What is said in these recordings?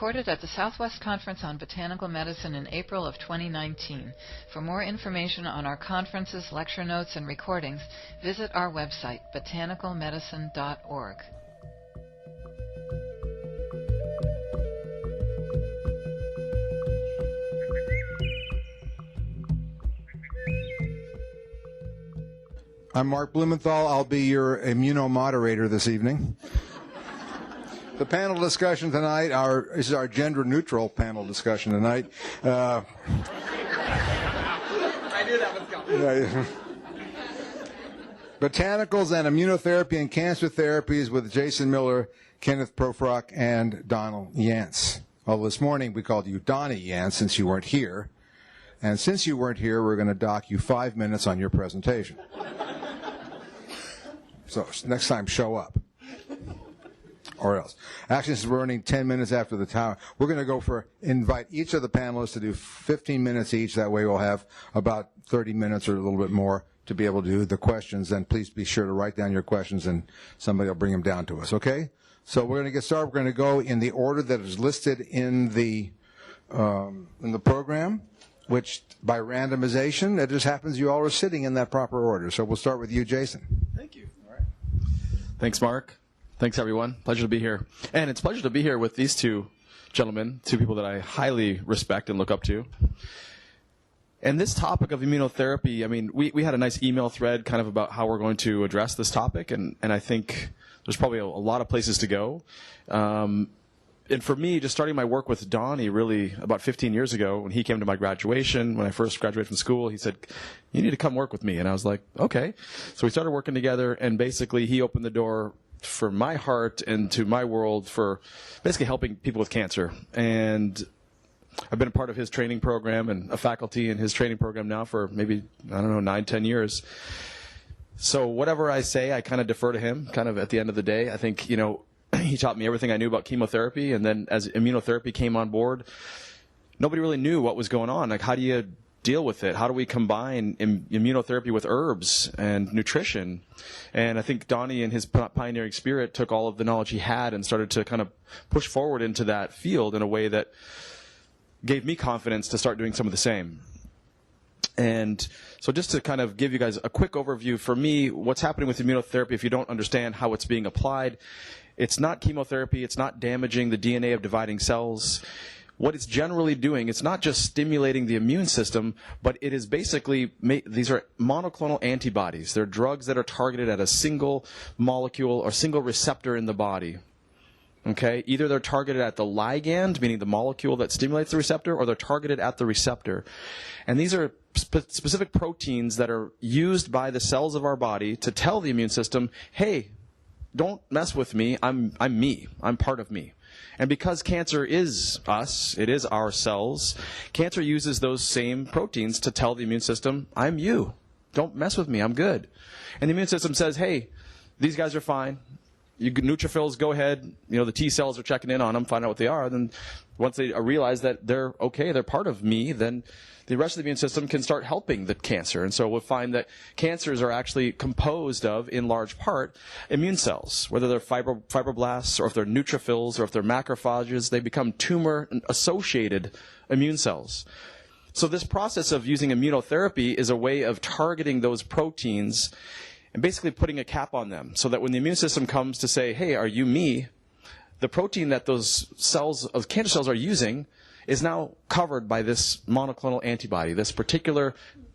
recorded at the Southwest Conference on Botanical Medicine in April of 2019. For more information on our conferences, lecture notes, and recordings, visit our website, botanicalmedicine.org. I'm Mark Blumenthal. I'll be your immunomoderator this evening. The panel discussion tonight, this is our gender-neutral panel discussion tonight. I knew that was coming. Botanicals and Immunotherapy and Cancer Therapies with Jason Miller, Kenneth Profrock, and Donald Yance. Well, this morning we called you Donnie Yance since you weren't here. And since you weren't here, we're going to dock you 5 minutes on your presentation. So next time, show up. Or else. Actually, since we're running 10 minutes after the tower, we're going to invite each of the panelists to do 15 minutes each. That way we'll have about 30 minutes or a little bit more to be able to do the questions. And please be sure to write down your questions, and somebody will bring them down to us, okay? So we're going to get started. We're going to go in the order that is listed in the program, which by randomization, it just happens you all are sitting in that proper order. So we'll start with you, Jason. Thank you. All right. Thanks, Mark. Thanks, everyone. Pleasure to be here. And it's a pleasure to be here with these two gentlemen, two people that I highly respect and look up to. And this topic of immunotherapy, I mean, we had a nice email thread kind of about how we're going to address this topic, and I think there's probably a lot of places to go. And for me, just starting my work with Donnie really about 15 years ago, when he came to my graduation, when I first graduated from school, he said, "You need to come work with me." And I was like, okay. So we started working together, and basically he opened the door for my heart and to my world for basically helping people with cancer. And I've been a part of his training program and a faculty in his training program now for maybe, 9-10 years. So whatever I say, I kind of defer to him kind of at the end of the day. I think, he taught me everything I knew about chemotherapy, and then as immunotherapy came on board, nobody really knew what was going on. Like, how do you deal with it? How do we combine immunotherapy with herbs and nutrition? And I think Donnie, in his pioneering spirit, took all of the knowledge he had and started to kind of push forward into that field in a way that gave me confidence to start doing some of the same. And so just to kind of give you guys a quick overview, for me, what's happening with immunotherapy, if you don't understand how it's being applied, it's not chemotherapy. It's not damaging the DNA of dividing cells. What it's generally doing, it's not just stimulating the immune system, but it is basically, these are monoclonal antibodies. They're drugs that are targeted at a single molecule or single receptor in the body. Okay? Either they're targeted at the ligand, meaning the molecule that stimulates the receptor, or they're targeted at the receptor. And these are specific proteins that are used by the cells of our body to tell the immune system, hey, don't mess with me. I'm me. I'm part of me. And because cancer is us, it is our cells, cancer uses those same proteins to tell the immune system, I'm you. Don't mess with me. I'm good. And the immune system says, hey, these guys are fine. You neutrophils, go ahead. The T cells are checking in on them, find out what they are. Then once they realize that they're okay, they're part of me, then the rest of the immune system can start helping the cancer. And so we'll find that cancers are actually composed of, in large part, immune cells. Whether they're fibroblasts or if they're neutrophils or if they're macrophages, they become tumor-associated immune cells. So this process of using immunotherapy is a way of targeting those proteins and basically putting a cap on them so that when the immune system comes to say, hey, are you me? The protein that those cells of cancer cells are using is now covered by this monoclonal antibody, this particular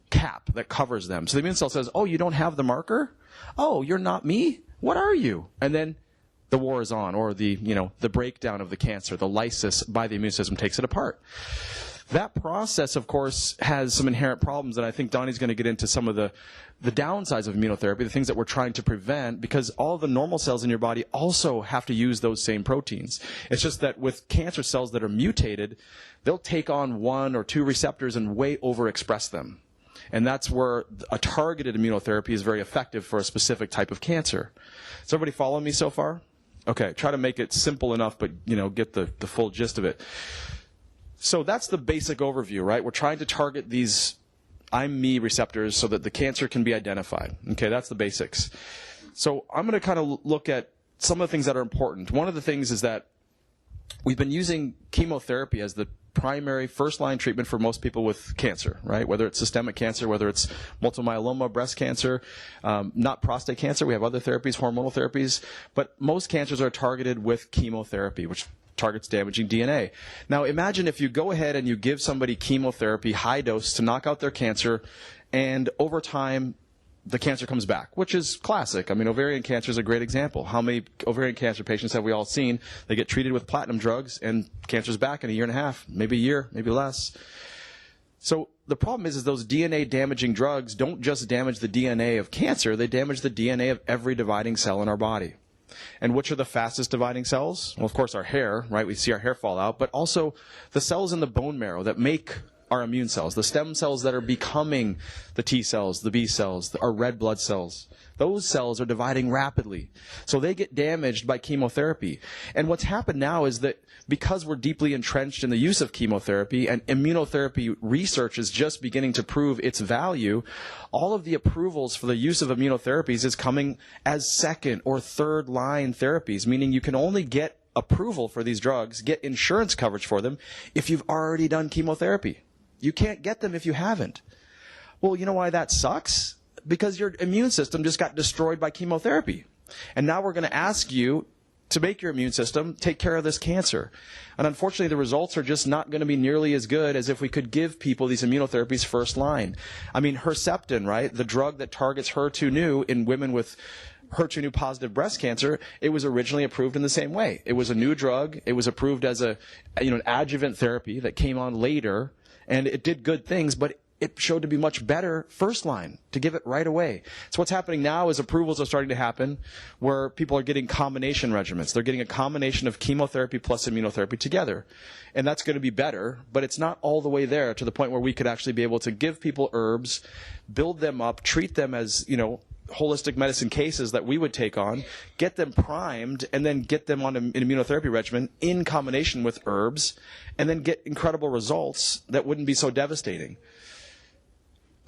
cap that covers them. So the immune cell says, oh, you don't have the marker? Oh, you're not me? What are you? And then the war is on, or the breakdown of the cancer, the lysis by the immune system takes it apart. That process, of course, has some inherent problems, and I think Donnie's going to get into some of the downsides of immunotherapy, the things that we're trying to prevent, because all the normal cells in your body also have to use those same proteins. It's just that with cancer cells that are mutated, they'll take on 1 or 2 receptors and way overexpress them. And that's where a targeted immunotherapy is very effective for a specific type of cancer. Is everybody following me so far? Okay, try to make it simple enough, but get the full gist of it. So that's the basic overview, right? We're trying to target these I'm me receptors so that the cancer can be identified. Okay, that's the basics. So I'm going to kind of look at some of the things that are important. One of the things is that we've been using chemotherapy as the primary first-line treatment for most people with cancer, right? Whether it's systemic cancer, whether it's multiple myeloma, breast cancer, not prostate cancer. We have other therapies, hormonal therapies, but most cancers are targeted with chemotherapy, which targets damaging DNA. Now, imagine if you go ahead and you give somebody chemotherapy, high dose, to knock out their cancer, and over time, the cancer comes back, which is classic. I mean, ovarian cancer is a great example. How many ovarian cancer patients have we all seen? They get treated with platinum drugs, and cancer's back in a year and a half, maybe a year, maybe less. So the problem is those DNA-damaging drugs don't just damage the DNA of cancer, they damage the DNA of every dividing cell in our body. And which are the fastest dividing cells? Well, of course, our hair, right? We see our hair fall out, but also the cells in the bone marrow that make our immune cells, the stem cells that are becoming the T cells, the B cells, our red blood cells. Those cells are dividing rapidly. So they get damaged by chemotherapy. And what's happened now is that because we're deeply entrenched in the use of chemotherapy and immunotherapy research is just beginning to prove its value, all of the approvals for the use of immunotherapies is coming as second or third line therapies, meaning you can only get approval for these drugs, get insurance coverage for them, if you've already done chemotherapy. You can't get them if you haven't. Well, you know why that sucks? Because your immune system just got destroyed by chemotherapy. And now we're going to ask you to make your immune system take care of this cancer. And unfortunately, the results are just not going to be nearly as good as if we could give people these immunotherapies first line. I mean, Herceptin, right? The drug that targets HER2/neu in women with HER2/neu positive breast cancer, it was originally approved in the same way. It was a new drug. It was approved as an adjuvant therapy that came on later. And it did good things, but it showed to be much better first line, to give it right away. So what's happening now is approvals are starting to happen where people are getting combination regimens. They're getting a combination of chemotherapy plus immunotherapy together. And that's going to be better, but it's not all the way there to the point where we could actually be able to give people herbs, build them up, treat them as, holistic medicine cases that we would take on, get them primed, and then get them on an immunotherapy regimen in combination with herbs, and then get incredible results that wouldn't be so devastating.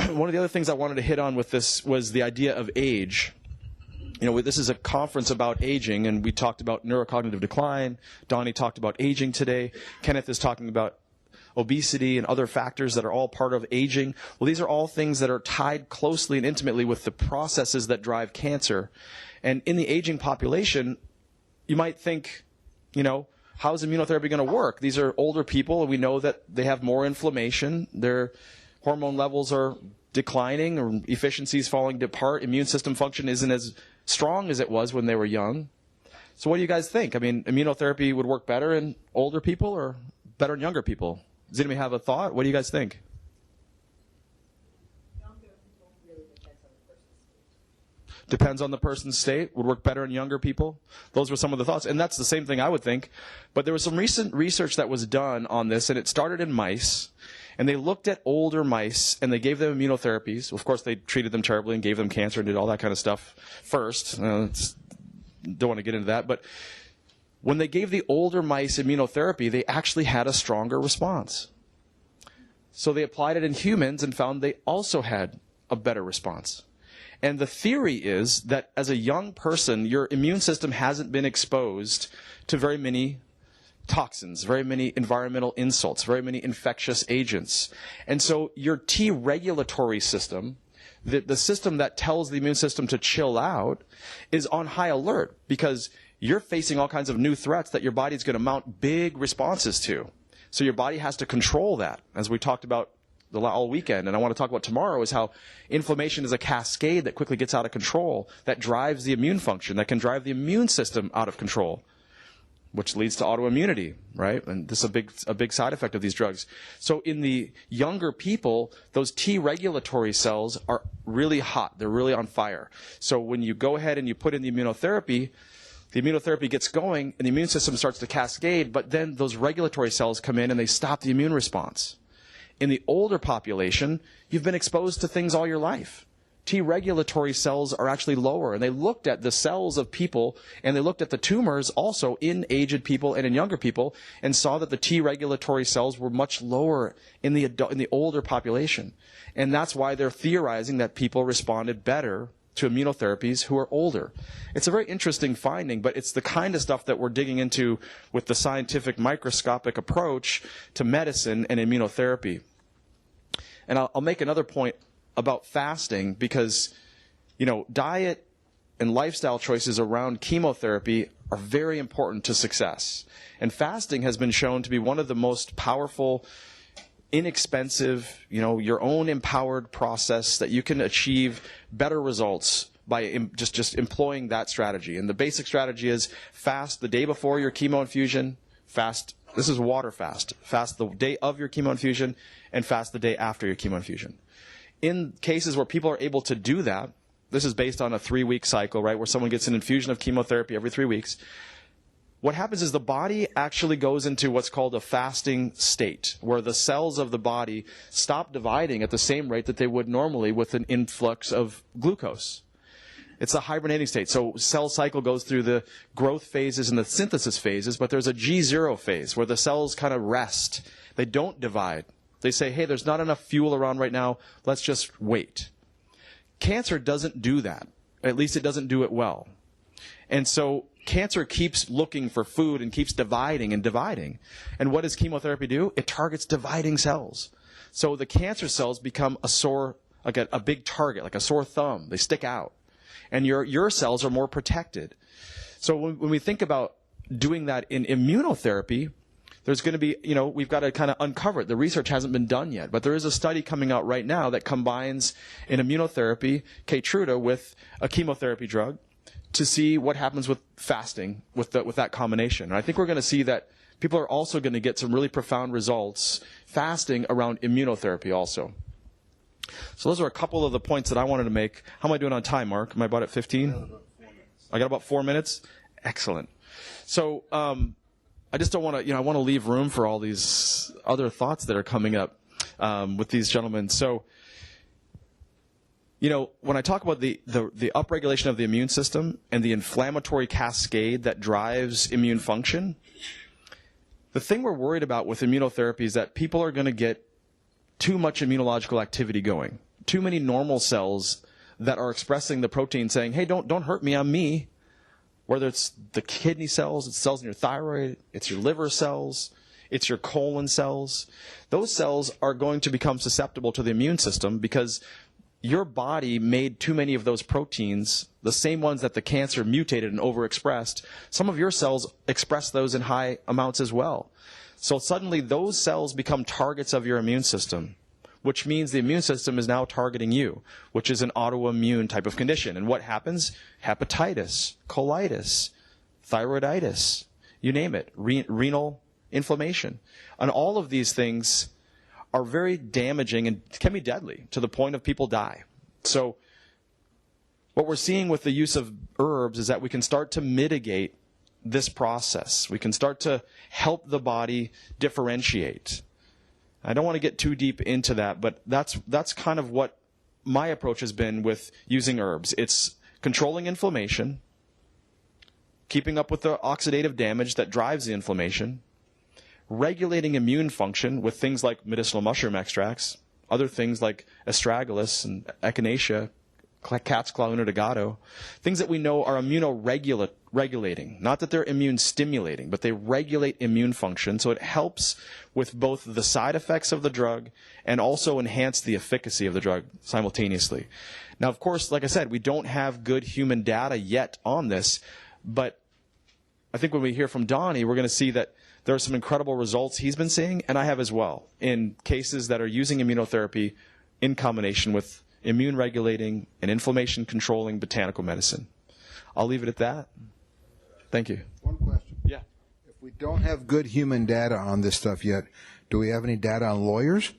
One of the other things I wanted to hit on with this was the idea of age. This is a conference about aging, and we talked about neurocognitive decline. Donnie talked about aging today. Kenneth is talking about obesity and other factors that are all part of aging. Well, these are all things that are tied closely and intimately with the processes that drive cancer. And in the aging population, you might think, how is immunotherapy going to work? These are older people, and we know that they have more inflammation. Their hormone levels are declining, or efficiency is falling apart. Immune system function isn't as strong as it was when they were young. So what do you guys think? I mean, immunotherapy would work better in older people or better in younger people? Does anybody have a thought? What do you guys think? Depends on the person's state. Would work better in younger people. Those were some of the thoughts. And that's the same thing I would think. But there was some recent research that was done on this, and it started in mice. And they looked at older mice, and they gave them immunotherapies. Of course, they treated them terribly and gave them cancer and did all that kind of stuff first. Don't want to get into that. But when they gave the older mice immunotherapy, they actually had a stronger response. So they applied it in humans and found they also had a better response. And the theory is that as a young person, your immune system hasn't been exposed to very many toxins, very many environmental insults, very many infectious agents. And so your T regulatory system, the system that tells the immune system to chill out, is on high alert because you're facing all kinds of new threats that your body's going to mount big responses to. So your body has to control that, as we talked about all weekend. And I want to talk about tomorrow is how inflammation is a cascade that quickly gets out of control, that drives the immune function, that can drive the immune system out of control, which leads to autoimmunity, right? And this is a big side effect of these drugs. So in the younger people, those T regulatory cells are really hot. They're really on fire. So when you go ahead and you put in the immunotherapy gets going and the immune system starts to cascade, but then those regulatory cells come in and they stop the immune response. In the older population, you've been exposed to things all your life. T regulatory cells are actually lower, and they looked at the cells of people, and they looked at the tumors also in aged people and in younger people, and saw that the T regulatory cells were much lower in the older population. And that's why they're theorizing that people responded better to immunotherapies who are older. It's a very interesting finding, but it's the kind of stuff that we're digging into with the scientific microscopic approach to medicine and immunotherapy. And I'll make another point about fasting because, diet and lifestyle choices around chemotherapy are very important to success. And fasting has been shown to be one of the most powerful, inexpensive, your own empowered process that you can achieve better results by just employing that strategy. And the basic strategy is fast the day before your chemo infusion, fast, this is water fast the day of your chemo infusion, and fast the day after your chemo infusion. In cases where people are able to do that, this is based on a 3-week cycle, right, where someone gets an infusion of chemotherapy every 3 weeks. What happens is the body actually goes into what's called a fasting state, where the cells of the body stop dividing at the same rate that they would normally with an influx of glucose. It's a hibernating state. So cell cycle goes through the growth phases and the synthesis phases, but there's a G0 phase where the cells kind of rest. They don't divide. They say, hey, there's not enough fuel around right now. Let's just wait. Cancer doesn't do that. At least it doesn't do it well. And so cancer keeps looking for food and keeps dividing and dividing. And what does chemotherapy do? It targets dividing cells. So the cancer cells become like a big target, like a sore thumb. They stick out. And your cells are more protected. So when we think about doing that in immunotherapy, there's going to be, we've got to kind of uncover it. The research hasn't been done yet, but there is a study coming out right now that combines an immunotherapy, Keytruda, with a chemotherapy drug to see what happens with fasting with that combination. And I think we're going to see that people are also going to get some really profound results fasting around immunotherapy also. So those are a couple of the points that I wanted to make. How am I doing on time, Mark? Am I about at 15? I got about 4 minutes? Excellent. So I just don't want to, I want to leave room for all these other thoughts that are coming up with these gentlemen. So, when I talk about the upregulation of the immune system and the inflammatory cascade that drives immune function, the thing we're worried about with immunotherapy is that people are going to get too much immunological activity going. Too many normal cells that are expressing the protein saying, hey, don't hurt me, I'm me. Whether it's the kidney cells, it's cells in your thyroid, it's your liver cells, it's your colon cells. Those cells are going to become susceptible to the immune system because your body made too many of those proteins, the same ones that the cancer mutated and overexpressed. Some of your cells express those in high amounts as well. So suddenly those cells become targets of your immune system, which means the immune system is now targeting you, which is an autoimmune type of condition. And what happens? Hepatitis, colitis, thyroiditis, you name it, renal inflammation. And all of these things are very damaging and can be deadly to the point of people die. So what we're seeing with the use of herbs is that we can start to mitigate this process. We can start to help the body differentiate. I don't want to get too deep into that, but that's kind of what my approach has been with using herbs. It's controlling inflammation, keeping up with the oxidative damage that drives the inflammation, regulating immune function with things like medicinal mushroom extracts, other things like astragalus and echinacea, cat's claw unidigado, things that we know are immunoregulating. Not that they're immune stimulating, but they regulate immune function, so it helps with both the side effects of the drug and also enhance the efficacy of the drug simultaneously. Now, of course, like I said, we don't have good human data yet on this, but I think when we hear from Donnie, we're going to see that there are some incredible results he's been seeing, and I have as well, in cases that are using immunotherapy in combination with immune regulating and inflammation controlling botanical medicine. I'll leave it at that. Thank you. One question. Yeah. If we don't have good human data on this stuff yet, do we have any data on lawyers?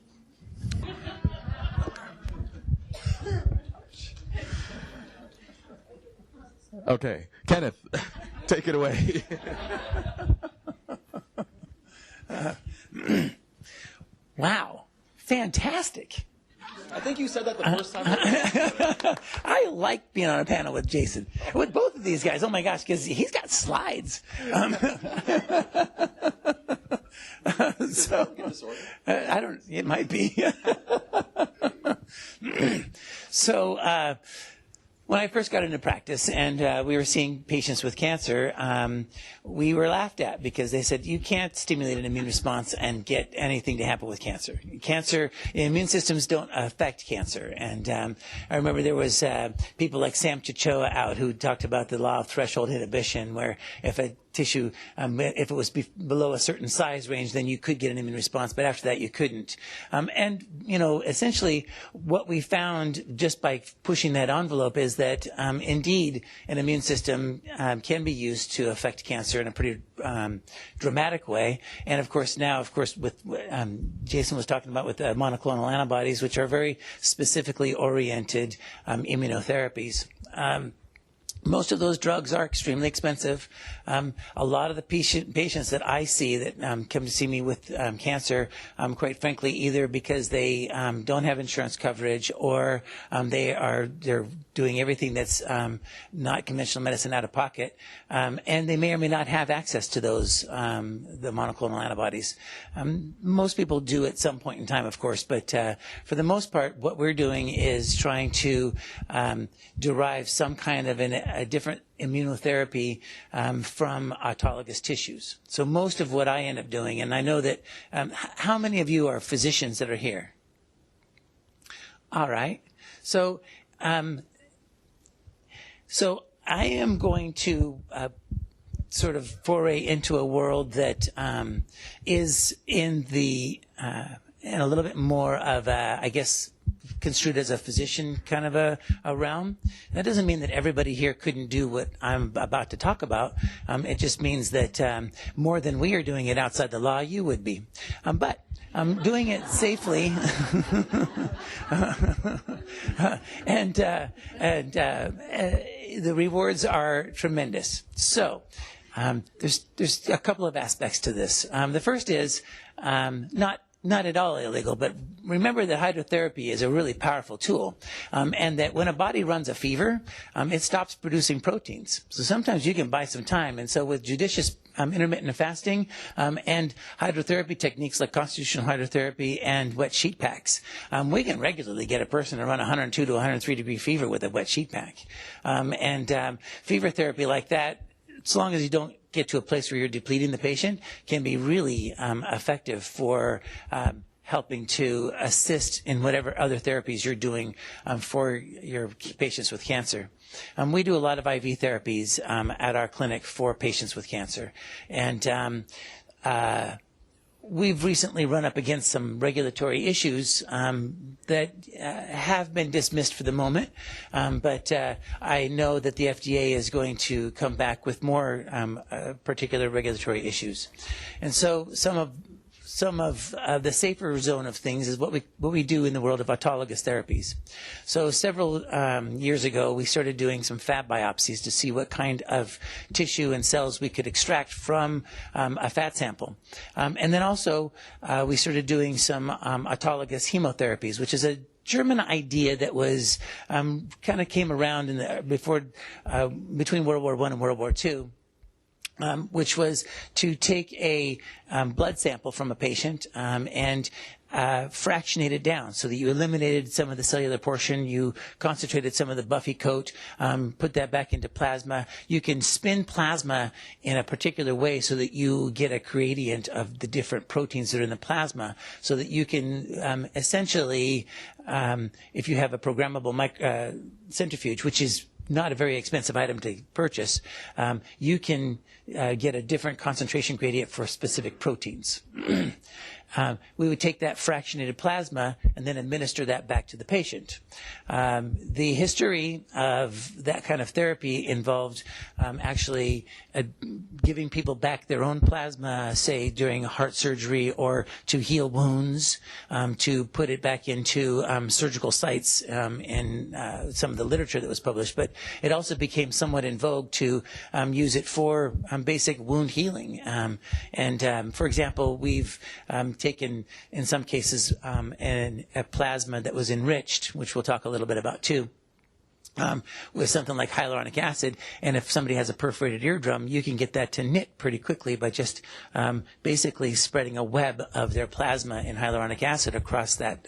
Okay. Kenneth, take it away. Wow. Fantastic. I think you said that the first time. I like being on a panel with Jason, with both of these guys. Oh my gosh, because he's got slides. So I don't. It might be. So When I first got into practice and we were seeing patients with cancer, we were laughed at because they said, you can't stimulate an immune response and get anything to happen with cancer. Immune systems don't affect cancer. And I remember there was people like Sam Chichoa out who talked about the law of threshold inhibition, where if a tissue, if it was below a certain size range, then you could get an immune response, but after that you couldn't. And, essentially what we found just by pushing that envelope is that indeed an immune system can be used to affect cancer in a pretty dramatic way. And of course now, with Jason was talking about with monoclonal antibodies, which are very specifically oriented immunotherapies. Most of those drugs are extremely expensive. A lot of the patients that I see that come to see me with cancer, quite frankly, either because they don't have insurance coverage or they're doing everything that's not conventional medicine out of pocket, and they may or may not have access to those the monoclonal antibodies. Most people do at some point in time, of course, but for the most part, what we're doing is trying to derive some kind of a different immunotherapy from autologous tissues. So most of what I end up doing, and I know that, how many of you are physicians that are here? All right. So I am going to sort of foray into a world that is in a little bit more of I guess, construed as a physician kind of a realm. That doesn't mean that everybody here couldn't do what I'm about to talk about. It just means that more than we are doing it outside the law, you would be. But doing it safely and the rewards are tremendous. So there's a couple of aspects to this. The first is not at all illegal, but remember that hydrotherapy is a really powerful tool, and that when a body runs a fever, it stops producing proteins. So sometimes you can buy some time, and so with judicious intermittent fasting and hydrotherapy techniques like constitutional hydrotherapy and wet sheet packs, we can regularly get a person to run 102 to 103 degree fever with a wet sheet pack. And fever therapy like that, as long as you don't get to a place where you're depleting the patient, can be really effective for helping to assist in whatever other therapies you're doing for your patients with cancer. We do a lot of IV therapies at our clinic for patients with cancer. And we've recently run up against some regulatory issues that have been dismissed for the moment, but I know that the FDA is going to come back with more particular regulatory issues. And so some of the safer zone of things is what we do in the world of autologous therapies. So several years ago, we started doing some fat biopsies to see what kind of tissue and cells we could extract from a fat sample. And then also, we started doing some autologous chemotherapies, which is a German idea that was kind of came around between World War I and World War II. Which was to take a blood sample from a patient and fractionate it down so that you eliminated some of the cellular portion, you concentrated some of the buffy coat, put that back into plasma. You can spin plasma in a particular way so that you get a gradient of the different proteins that are in the plasma, so that you can essentially, if you have a programmable centrifuge, which is not a very expensive item to purchase, you can get a different concentration gradient for specific proteins. We would take that fractionated plasma and then administer that back to the patient. The history of that kind of therapy involved actually giving people back their own plasma, say during heart surgery or to heal wounds, to put it back into surgical sites in some of the literature that was published. But it also became somewhat in vogue to use it for basic wound healing. For example, we've taken, in some cases, a plasma that was enriched, which we'll talk a little bit about too, with something like hyaluronic acid. And if somebody has a perforated eardrum, you can get that to knit pretty quickly by just basically spreading a web of their plasma in hyaluronic acid across that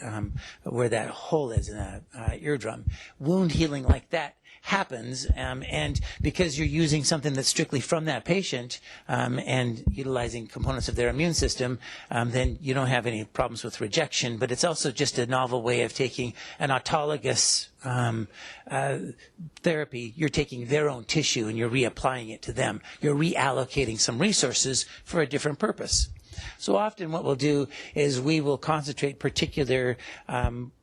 where that hole is in the eardrum. Wound healing like that happens, and because you're using something that's strictly from that patient and utilizing components of their immune system, then you don't have any problems with rejection. But it's also just a novel way of taking an autologous therapy. You're taking their own tissue and you're reapplying it to them. You're reallocating some resources for a different purpose. So often what we'll do is we will concentrate particular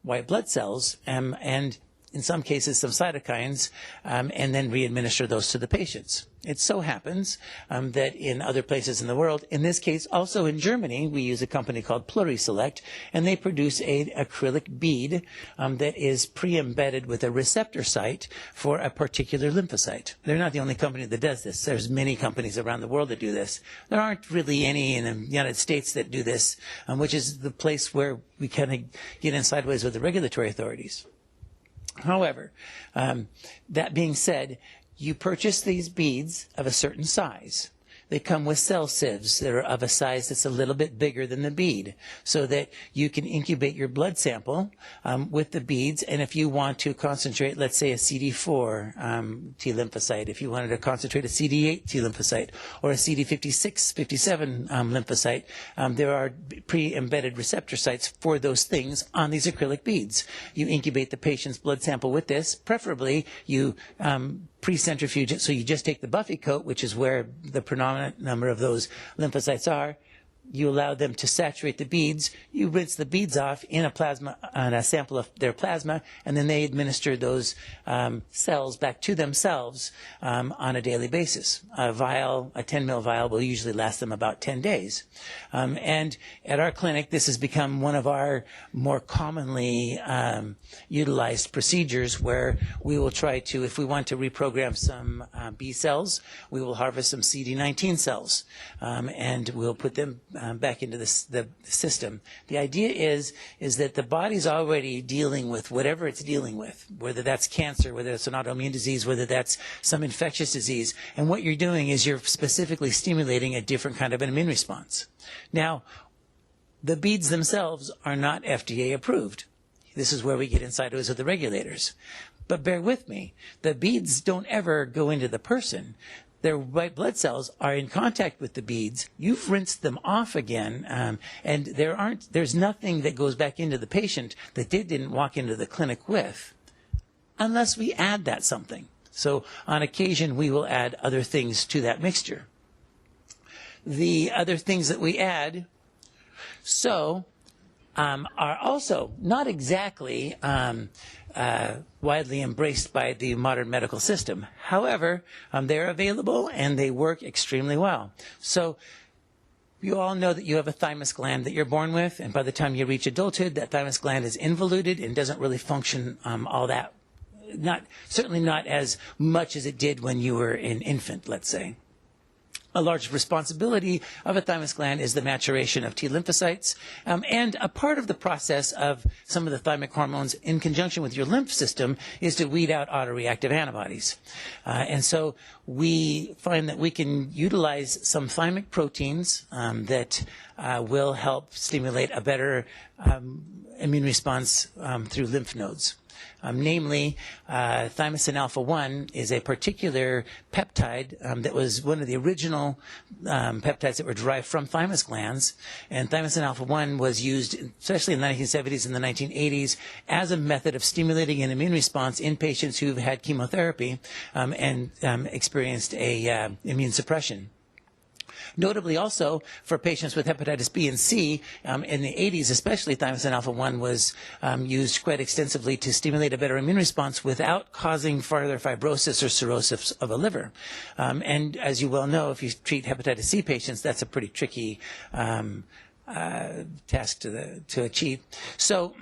white blood cells and in some cases some cytokines, and then re-administer those to the patients. It so happens that in other places in the world, in this case also in Germany, we use a company called PluriSelect, and they produce an acrylic bead that is pre-embedded with a receptor site for a particular lymphocyte. They're not the only company that does this. There's many companies around the world that do this. There aren't really any in the United States that do this, which is the place where we kind of get in sideways with the regulatory authorities. However, that being said, you purchase these beads of a certain size. They come with cell sieves that are of a size that's a little bit bigger than the bead, so that you can incubate your blood sample with the beads. And if you want to concentrate, let's say, a CD4 T lymphocyte, if you wanted to concentrate a CD8 T lymphocyte, or a CD56, 57 lymphocyte, there are pre-embedded receptor sites for those things on these acrylic beads. You incubate the patient's blood sample with this. Preferably, you pre-centrifuge it, so you just take the buffy coat, which is where the predominant number of those lymphocytes are. You allow them to saturate the beads. You rinse the beads off in a sample of their plasma, and then they administer those cells back to themselves on a daily basis. A 10 ml vial will usually last them about 10 days. And at our clinic, this has become one of our more commonly utilized procedures, where we will try to, if we want to reprogram some B cells, we will harvest some CD19 cells, and we'll put them back into the system. The idea is that the body's already dealing with whatever it's dealing with, whether that's cancer, whether it's an autoimmune disease, whether that's some infectious disease. And what you're doing is you're specifically stimulating a different kind of an immune response. Now, the beads themselves are not FDA approved. This is where we get inside with the regulators. But bear with me, the beads don't ever go into the person. Their white blood cells are in contact with the beads. You've rinsed them off again, and there's nothing that goes back into the patient that they didn't walk into the clinic with, unless we add that something. So on occasion, we will add other things to that mixture. The other things that we add are also not exactly widely embraced by the modern medical system. However, they're available and they work extremely well. So you all know that you have a thymus gland that you're born with, and by the time you reach adulthood, that thymus gland is involuted and doesn't really function all that, certainly not as much as it did when you were an infant, let's say. A large responsibility of a thymus gland is the maturation of T lymphocytes, and a part of the process of some of the thymic hormones in conjunction with your lymph system is to weed out autoreactive antibodies. And so we find that we can utilize some thymic proteins that will help stimulate a better immune response through lymph nodes. Namely, thymosin alpha-1 is a particular peptide that was one of the original peptides that were derived from thymus glands. And thymosin alpha-1 was used, especially in the 1970s and the 1980s, as a method of stimulating an immune response in patients who've had chemotherapy and experienced a immune suppression. Notably also for patients with hepatitis B and C, in the 80s especially, thymosin alpha-1 was used quite extensively to stimulate a better immune response without causing further fibrosis or cirrhosis of a liver. And as you well know, if you treat hepatitis C patients, that's a pretty tricky task to achieve. So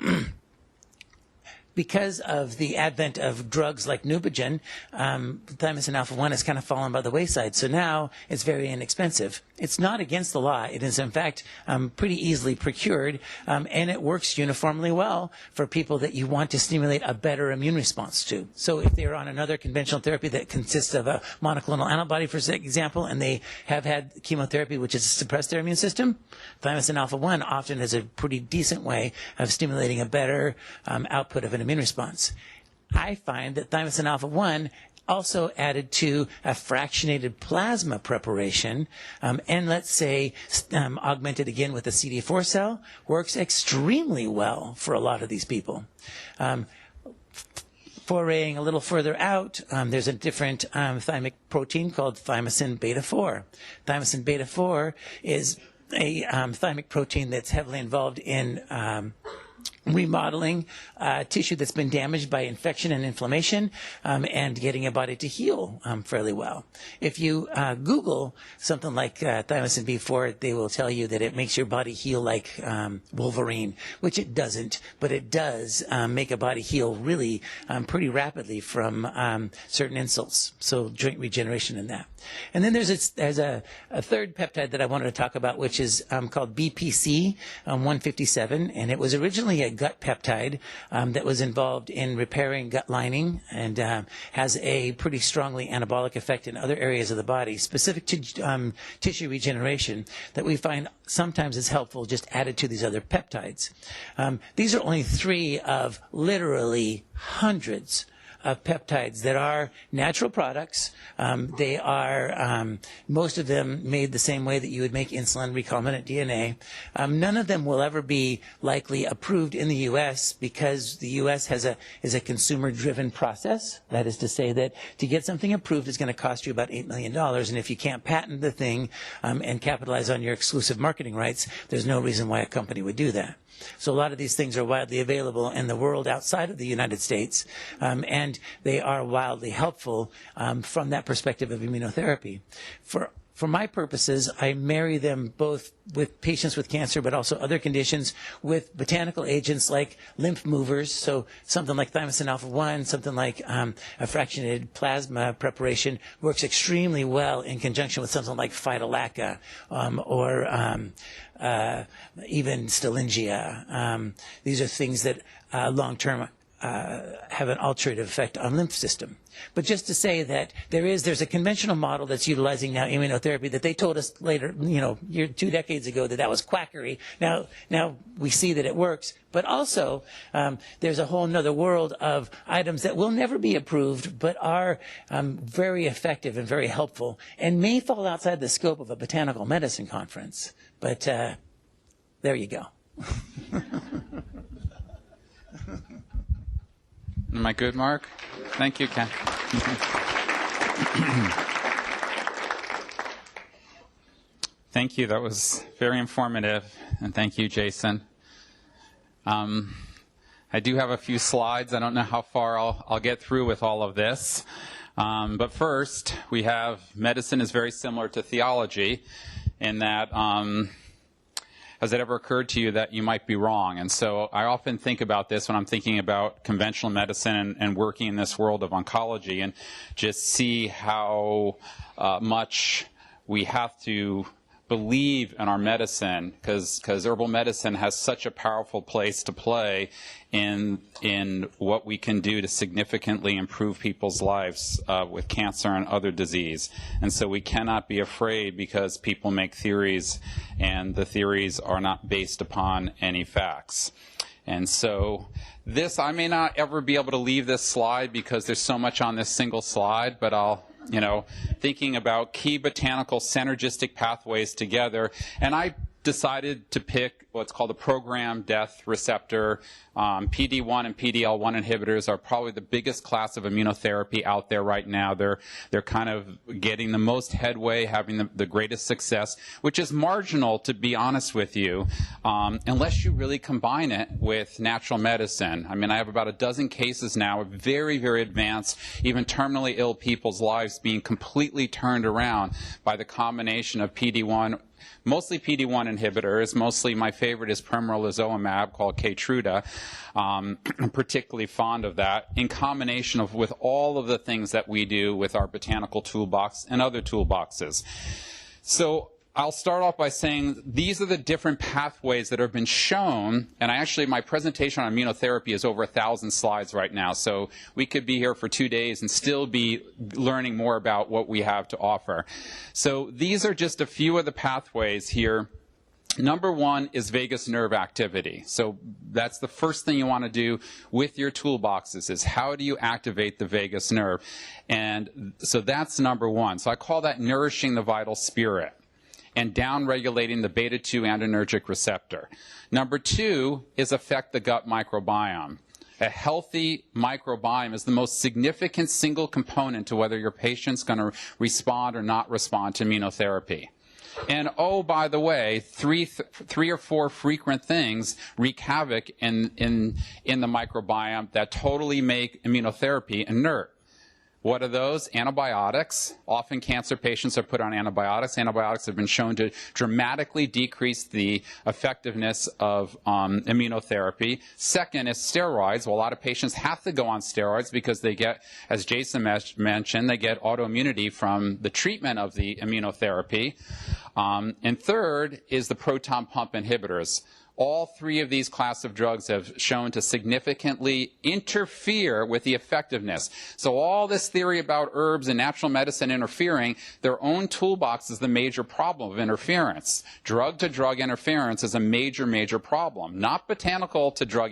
because of the advent of drugs like Neupogen, thymosin alpha-1 has kind of fallen by the wayside. So now it's very inexpensive. It's not against the law. It is, in fact, pretty easily procured, and it works uniformly well for people that you want to stimulate a better immune response to. So if they're on another conventional therapy that consists of a monoclonal antibody, for example, and they have had chemotherapy which has suppressed their immune system, thymosin alpha-1 often is a pretty decent way of stimulating a better output of an immune response. I find that thymosin alpha-1 also added to a fractionated plasma preparation, and let's say augmented again with a CD4 cell, works extremely well for a lot of these people. Foraying a little further out, there's a different thymic protein called thymosin beta-4. Thymosin beta-4 is a thymic protein that's heavily involved in remodeling tissue that's been damaged by infection and inflammation, and getting a body to heal fairly well. If you Google something like thymosin B4, they will tell you that it makes your body heal like Wolverine, which it doesn't, but it does make a body heal really pretty rapidly from certain insults, so joint regeneration in that. And then there's a third peptide that I wanted to talk about, which is called BPC 157, and it was originally a gut peptide that was involved in repairing gut lining and has a pretty strongly anabolic effect in other areas of the body, specific to tissue regeneration, that we find sometimes is helpful just added to these other peptides. These are only 3 of literally hundreds of peptides that are natural products. They are, most of them made the same way that you would make insulin, recombinant DNA. None of them will ever be likely approved in the U.S. because the U.S. is a consumer-driven process. That is to say that to get something approved is going to cost you about $8 million. And if you can't patent the thing and capitalize on your exclusive marketing rights, there's no reason why a company would do that. So a lot of these things are widely available in the world outside of the United States, and they are wildly helpful from that perspective of immunotherapy. For my purposes, I marry them both with patients with cancer, but also other conditions with botanical agents like lymph movers. So something like thymosin alpha-1, something like a fractionated plasma preparation works extremely well in conjunction with something like phytolacca or even Stillingia. These are things that long-term have an alterative effect on lymph system. But just to say that there's a conventional model that's utilizing now immunotherapy that they told us later, 2 decades ago that was quackery. Now we see that it works. But also, there's a whole nother world of items that will never be approved, but are very effective and very helpful, and may fall outside the scope of a botanical medicine conference. But there you go. Am I good, Mark? Thank you, Ken. Thank you. That was very informative. And thank you, Jason. I do have a few slides. I don't know how far I'll get through with all of this. But first, we have medicine is very similar to theology in that has it ever occurred to you that you might be wrong? And so I often think about this when I'm thinking about conventional medicine and working in this world of oncology, and just see how much we have to believe in our medicine, because herbal medicine has such a powerful place to play in what we can do to significantly improve people's lives with cancer and other disease. And so we cannot be afraid because people make theories and the theories are not based upon any facts. And so this, I may not ever be able to leave this slide because there's so much on this single slide, but I'll thinking about key botanical synergistic pathways together. And I decided to pick what's called a programmed death receptor. PD-1 and PD-L1 inhibitors are probably the biggest class of immunotherapy out there right now. They're kind of getting the most headway, having the greatest success, which is marginal, to be honest with you, unless you really combine it with natural medicine. I mean, I have about a dozen cases now of very, very advanced, even terminally ill people's lives being completely turned around by the combination of PD-1 mostly PD-1 inhibitors. Mostly my favorite is pembrolizumab, called Keytruda. I'm particularly fond of that, in combination with all of the things that we do with our botanical toolbox and other toolboxes. So I'll start off by saying these are the different pathways that have been shown, and my presentation on immunotherapy is over 1,000 slides right now, so we could be here for 2 days and still be learning more about what we have to offer. So these are just a few of the pathways here. Number one is vagus nerve activity. So that's the first thing you want to do with your toolboxes, is how do you activate the vagus nerve? And so that's number one. So I call that nourishing the vital spirit and downregulating the beta-2 adrenergic receptor. Number two is affect the gut microbiome. A healthy microbiome is the most significant single component to whether your patient's going to respond or not respond to immunotherapy. And oh, by the way, three or four frequent things wreak havoc in the microbiome that totally make immunotherapy inert. What are those? Antibiotics. Often cancer patients are put on antibiotics. Antibiotics have been shown to dramatically decrease the effectiveness of immunotherapy. Second is steroids. Well, a lot of patients have to go on steroids because they get, as Jason mentioned, they get autoimmunity from the treatment of the immunotherapy. And third is the proton pump inhibitors. All three of these class of drugs have shown to significantly interfere with the effectiveness. So all this theory about herbs and natural medicine interfering, their own toolbox is the major problem of interference. Drug-to-drug interference is a major, major problem. Not botanical to drug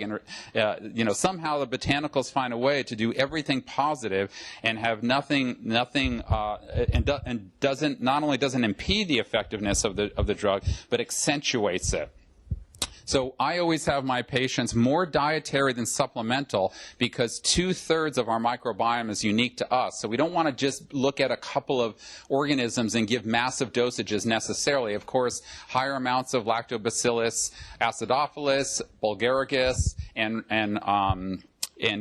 somehow the botanicals find a way to do everything positive and have nothing and doesn't, not only doesn't impede the effectiveness of the drug, but accentuates it. So I always have my patients more dietary than supplemental because 2/3 of our microbiome is unique to us. So we don't want to just look at a couple of organisms and give massive dosages necessarily. Of course, higher amounts of Lactobacillus acidophilus, Bulgaricus, and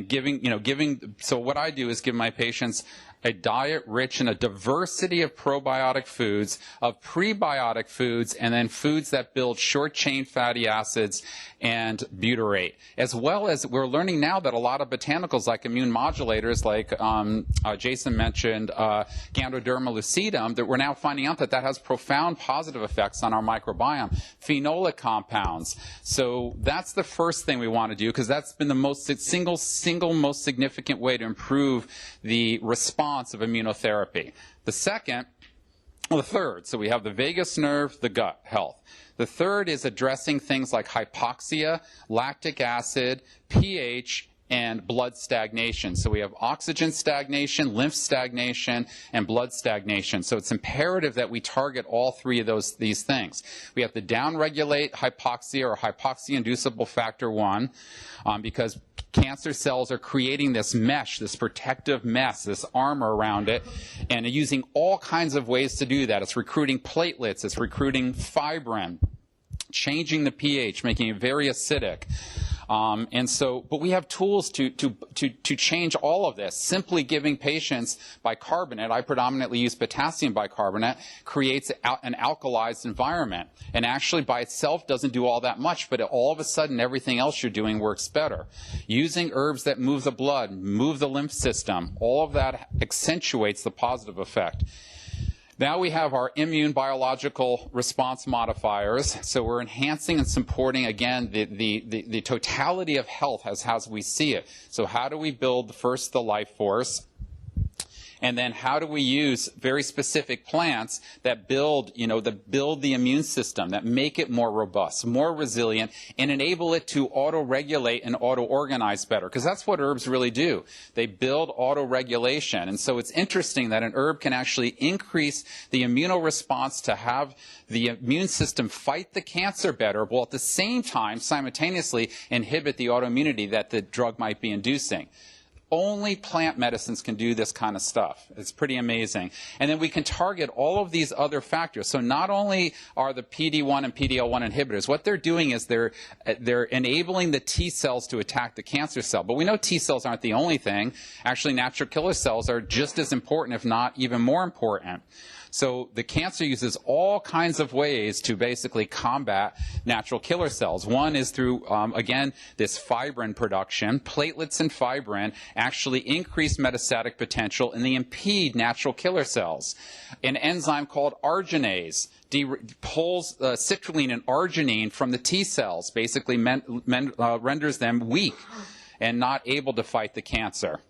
giving. So what I do is give my patients a diet rich in a diversity of probiotic foods, of prebiotic foods, and then foods that build short-chain fatty acids and butyrate. As well as we're learning now that a lot of botanicals like immune modulators, like Jason mentioned, Ganoderma lucidum, that we're now finding out that has profound positive effects on our microbiome. Phenolic compounds. So that's the first thing we want to do because that's been the single most significant way to improve the response of immunotherapy. The third, so we have the vagus nerve, the gut health. The third is addressing things like hypoxia, lactic acid, pH, and blood stagnation. So we have oxygen stagnation, lymph stagnation, and blood stagnation. So it's imperative that we target all three of these things. We have to downregulate hypoxia or hypoxia-inducible factor 1 because cancer cells are creating this mesh, this protective mesh, this armor around it, and using all kinds of ways to do that. It's recruiting platelets, it's recruiting fibrin, changing the pH, making it very acidic. But we have tools to change all of this. Simply giving patients bicarbonate, I predominantly use potassium bicarbonate, creates an alkalized environment. And actually by itself doesn't do all that much, but all of a sudden everything else you're doing works better. Using herbs that move the blood, move the lymph system, all of that accentuates the positive effect. Now we have our immune biological response modifiers. So we're enhancing and supporting, again, the totality of health as we see it. So how do we build first the life force? And then how do we use very specific plants that build the immune system, that make it more robust, more resilient, and enable it to auto-regulate and auto-organize better? Because that's what herbs really do. They build auto-regulation. And so it's interesting that an herb can actually increase the immunoresponse to have the immune system fight the cancer better, while at the same time, simultaneously, inhibit the autoimmunity that the drug might be inducing. Only plant medicines can do this kind of stuff. It's pretty amazing. And then we can target all of these other factors. So not only are the PD-1 and PD-L1 inhibitors, what they're doing is they're enabling the T cells to attack the cancer cell. But we know T cells aren't the only thing. Actually, natural killer cells are just as important, if not even more important. So the cancer uses all kinds of ways to basically combat natural killer cells. One is through, again, this fibrin production. Platelets and fibrin actually increase metastatic potential and they impede natural killer cells. An enzyme called arginase pulls citrulline and arginine from the T cells, basically renders them weak and not able to fight the cancer.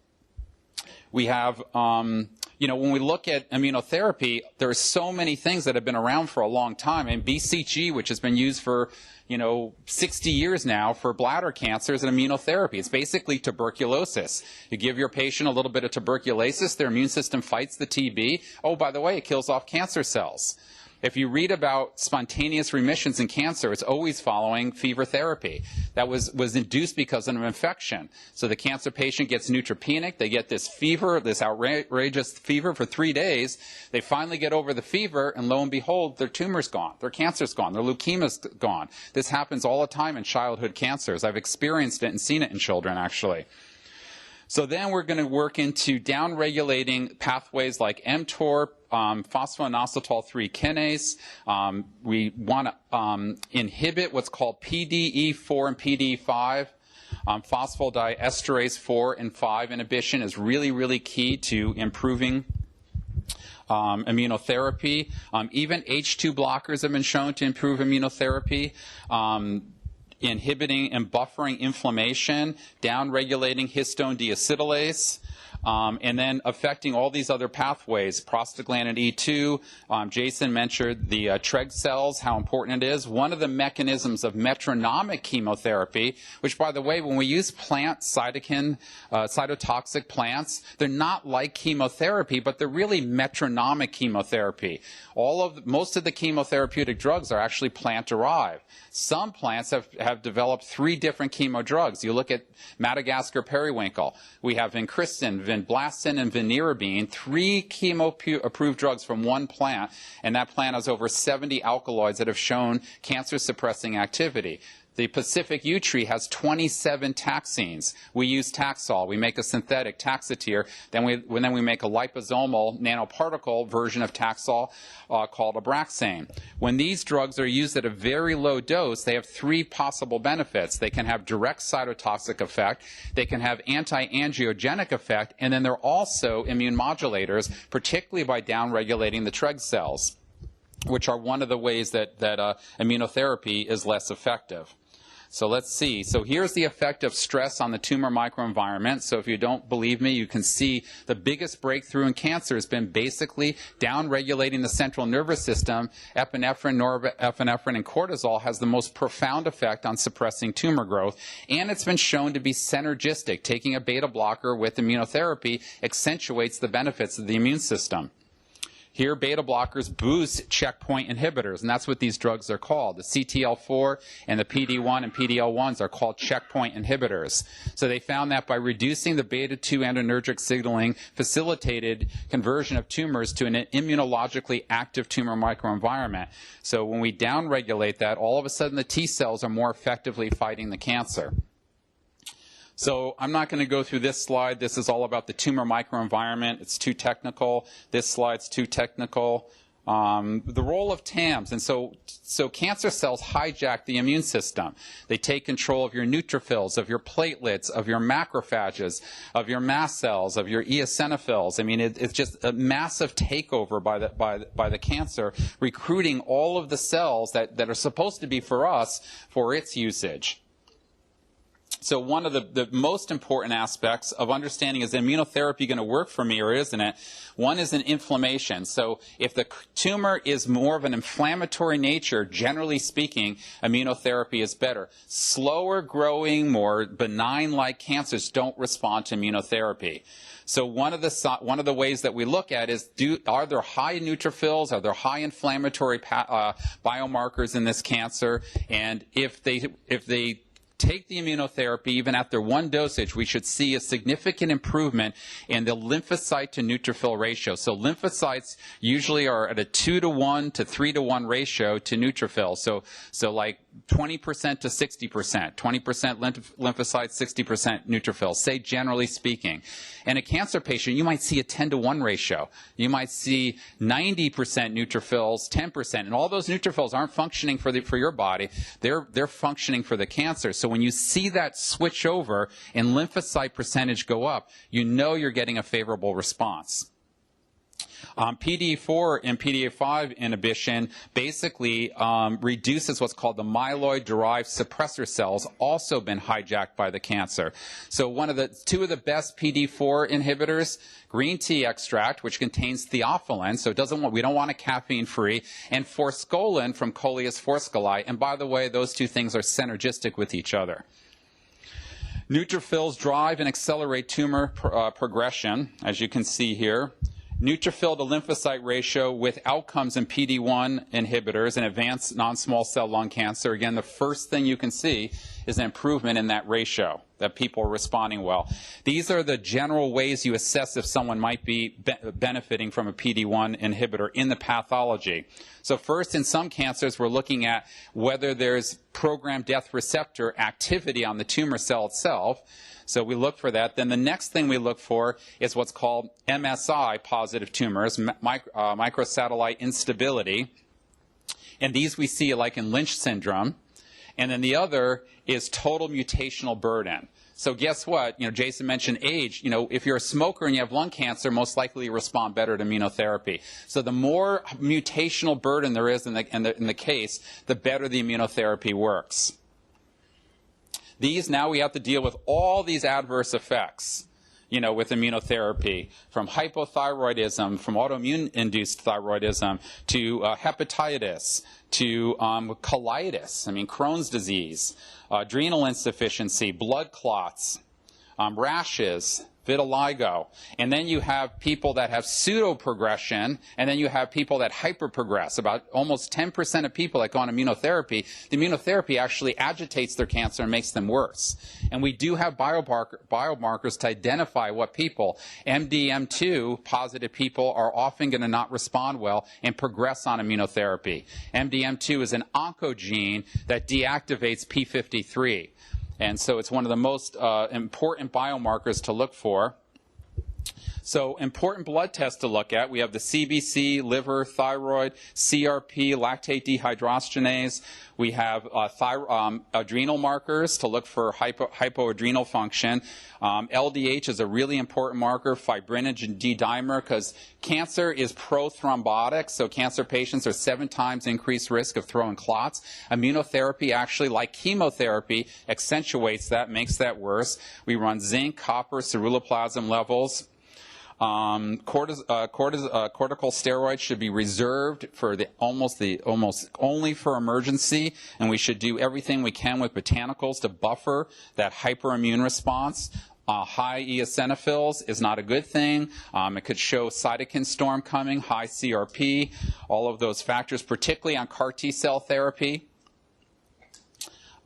We have, when we look at immunotherapy, there are so many things that have been around for a long time. And BCG, which has been used for, 60 years now for bladder cancer, is an immunotherapy. It's basically tuberculosis. You give your patient a little bit of tuberculosis, their immune system fights the TB. Oh, by the way, it kills off cancer cells. If you read about spontaneous remissions in cancer, it's always following fever therapy. That was induced because of an infection. So the cancer patient gets neutropenic. They get this fever, this outrageous fever for 3 days. They finally get over the fever, and lo and behold, their tumor's gone. Their cancer's gone. Their leukemia's gone. This happens all the time in childhood cancers. I've experienced it and seen it in children, actually. So then we're going to work into downregulating pathways like mTOR, phosphoinositol 3 kinase. We want to inhibit what's called PDE4 and PDE5. Phosphodiesterase 4 and 5 inhibition is really, really key to improving immunotherapy. Even H2 blockers have been shown to improve immunotherapy. Inhibiting and buffering inflammation, downregulating histone deacetylase, and then affecting all these other pathways, prostaglandin E2. Jason mentioned the Treg cells, how important it is. One of the mechanisms of metronomic chemotherapy, which, by the way, when we use plant cytotoxic plants, they're not like chemotherapy, but they're really metronomic chemotherapy. Most of the chemotherapeutic drugs are actually plant-derived. Some plants have developed 3 different chemo drugs. You look at Madagascar periwinkle. We have vincristin, vinblastine, and venerabine, 3 chemo-approved drugs from one plant, and that plant has over 70 alkaloids that have shown cancer-suppressing activity. The Pacific yew tree has 27 taxanes. We use Taxol. We make a synthetic Taxotere. Then we make a liposomal nanoparticle version of Taxol called Abraxane. When these drugs are used at a very low dose, they have 3 possible benefits. They can have direct cytotoxic effect. They can have anti-angiogenic effect. And then they're also immune modulators, particularly by downregulating the Treg cells, which are one of the ways that immunotherapy is less effective. So let's see. So here's the effect of stress on the tumor microenvironment. So if you don't believe me, you can see the biggest breakthrough in cancer has been basically downregulating the central nervous system. Epinephrine, norepinephrine, and cortisol has the most profound effect on suppressing tumor growth. And it's been shown to be synergistic. Taking a beta blocker with immunotherapy accentuates the benefits of the immune system. Here, beta blockers boost checkpoint inhibitors, and that's what these drugs are called. The CTL4 and the PD-1 and PD-L1s are called checkpoint inhibitors. So they found that by reducing the beta-2 adrenergic signaling, facilitated conversion of tumors to an immunologically active tumor microenvironment. So when we downregulate that, all of a sudden the T cells are more effectively fighting the cancer. So I'm not going to go through this slide. This is all about the tumor microenvironment. It's too technical. This slide's too technical. The role of TAMs. And so cancer cells hijack the immune system. They take control of your neutrophils, of your platelets, of your macrophages, of your mast cells, of your eosinophils. I mean, it's just a massive takeover by the cancer, recruiting all of the cells that are supposed to be for us for its usage. So one of the most important aspects of understanding, is immunotherapy going to work for me or isn't it? One is an inflammation. So if the tumor is more of an inflammatory nature, generally speaking, immunotherapy is better. Slower growing, more benign-like cancers don't respond to immunotherapy. So one of the ways that we look at is, are there high neutrophils? Are there high inflammatory biomarkers in this cancer? And if they take the immunotherapy, even after one dosage, we should see a significant improvement in the lymphocyte to neutrophil ratio. So lymphocytes usually are at a 2-to-1 to 3-to-1 ratio to neutrophils. So like 20% to 60%, 20% lymphocytes, 60% neutrophils, say generally speaking. In a cancer patient, you might see a 10-to-1 ratio. You might see 90% neutrophils, 10%, and all those neutrophils aren't functioning for your body. They're functioning for the cancer. So when you see that switch over and lymphocyte percentage go up, you know you're getting a favorable response. PDE4 and PDE5 inhibition basically reduces what's called the myeloid-derived suppressor cells, also been hijacked by the cancer. So two of the best PDE4 inhibitors, green tea extract, which contains theophylline, so we don't want it caffeine-free, and forskolin from Coleus forskolite. And by the way, those two things are synergistic with each other. Neutrophils drive and accelerate tumor progression, as you can see here. Neutrophil to lymphocyte ratio with outcomes in PD-1 inhibitors in advanced non-small cell lung cancer. Again, the first thing you can see is an improvement in that ratio, that people are responding well. These are the general ways you assess if someone might be benefiting from a PD-1 inhibitor in the pathology. So first, in some cancers, we're looking at whether there's programmed death receptor activity on the tumor cell itself. So we look for that. Then the next thing we look for is what's called MSI positive tumors, microsatellite instability. And these we see like in Lynch syndrome. And then the other is total mutational burden. So guess what? Jason mentioned age. If you're a smoker and you have lung cancer, most likely you respond better to immunotherapy. So the more mutational burden there is in the case, the better the immunotherapy works. Now we have to deal with all these adverse effects, with immunotherapy, from hypothyroidism, from autoimmune-induced thyroidism, to hepatitis, to colitis, Crohn's disease, adrenal insufficiency, blood clots, rashes, vitiligo. And then you have people that have pseudo-progression, and then you have people that hyper-progress. About almost 10% of people that go on immunotherapy, the immunotherapy actually agitates their cancer and makes them worse. And we do have biomarkers to identify what people, MDM2 positive people, are often going to not respond well and progress on immunotherapy. MDM2 is an oncogene that deactivates P53. And so it's one of the most important biomarkers to look for. So important blood tests to look at. We have the CBC, liver, thyroid, CRP, lactate dehydrogenase. We have adrenal markers to look for hypoadrenal function. LDH is a really important marker, fibrinogen D-dimer, because cancer is prothrombotic, so cancer patients are 7 times increased risk of throwing clots. Immunotherapy, actually, like chemotherapy, accentuates that, makes that worse. We run zinc, copper, ceruloplasmin levels. Corticosteroids should be reserved for almost only for emergency, and we should do everything we can with botanicals to buffer that hyperimmune response. High eosinophils is not a good thing. It could show cytokine storm coming, high CRP, all of those factors, particularly on CAR T-cell therapy.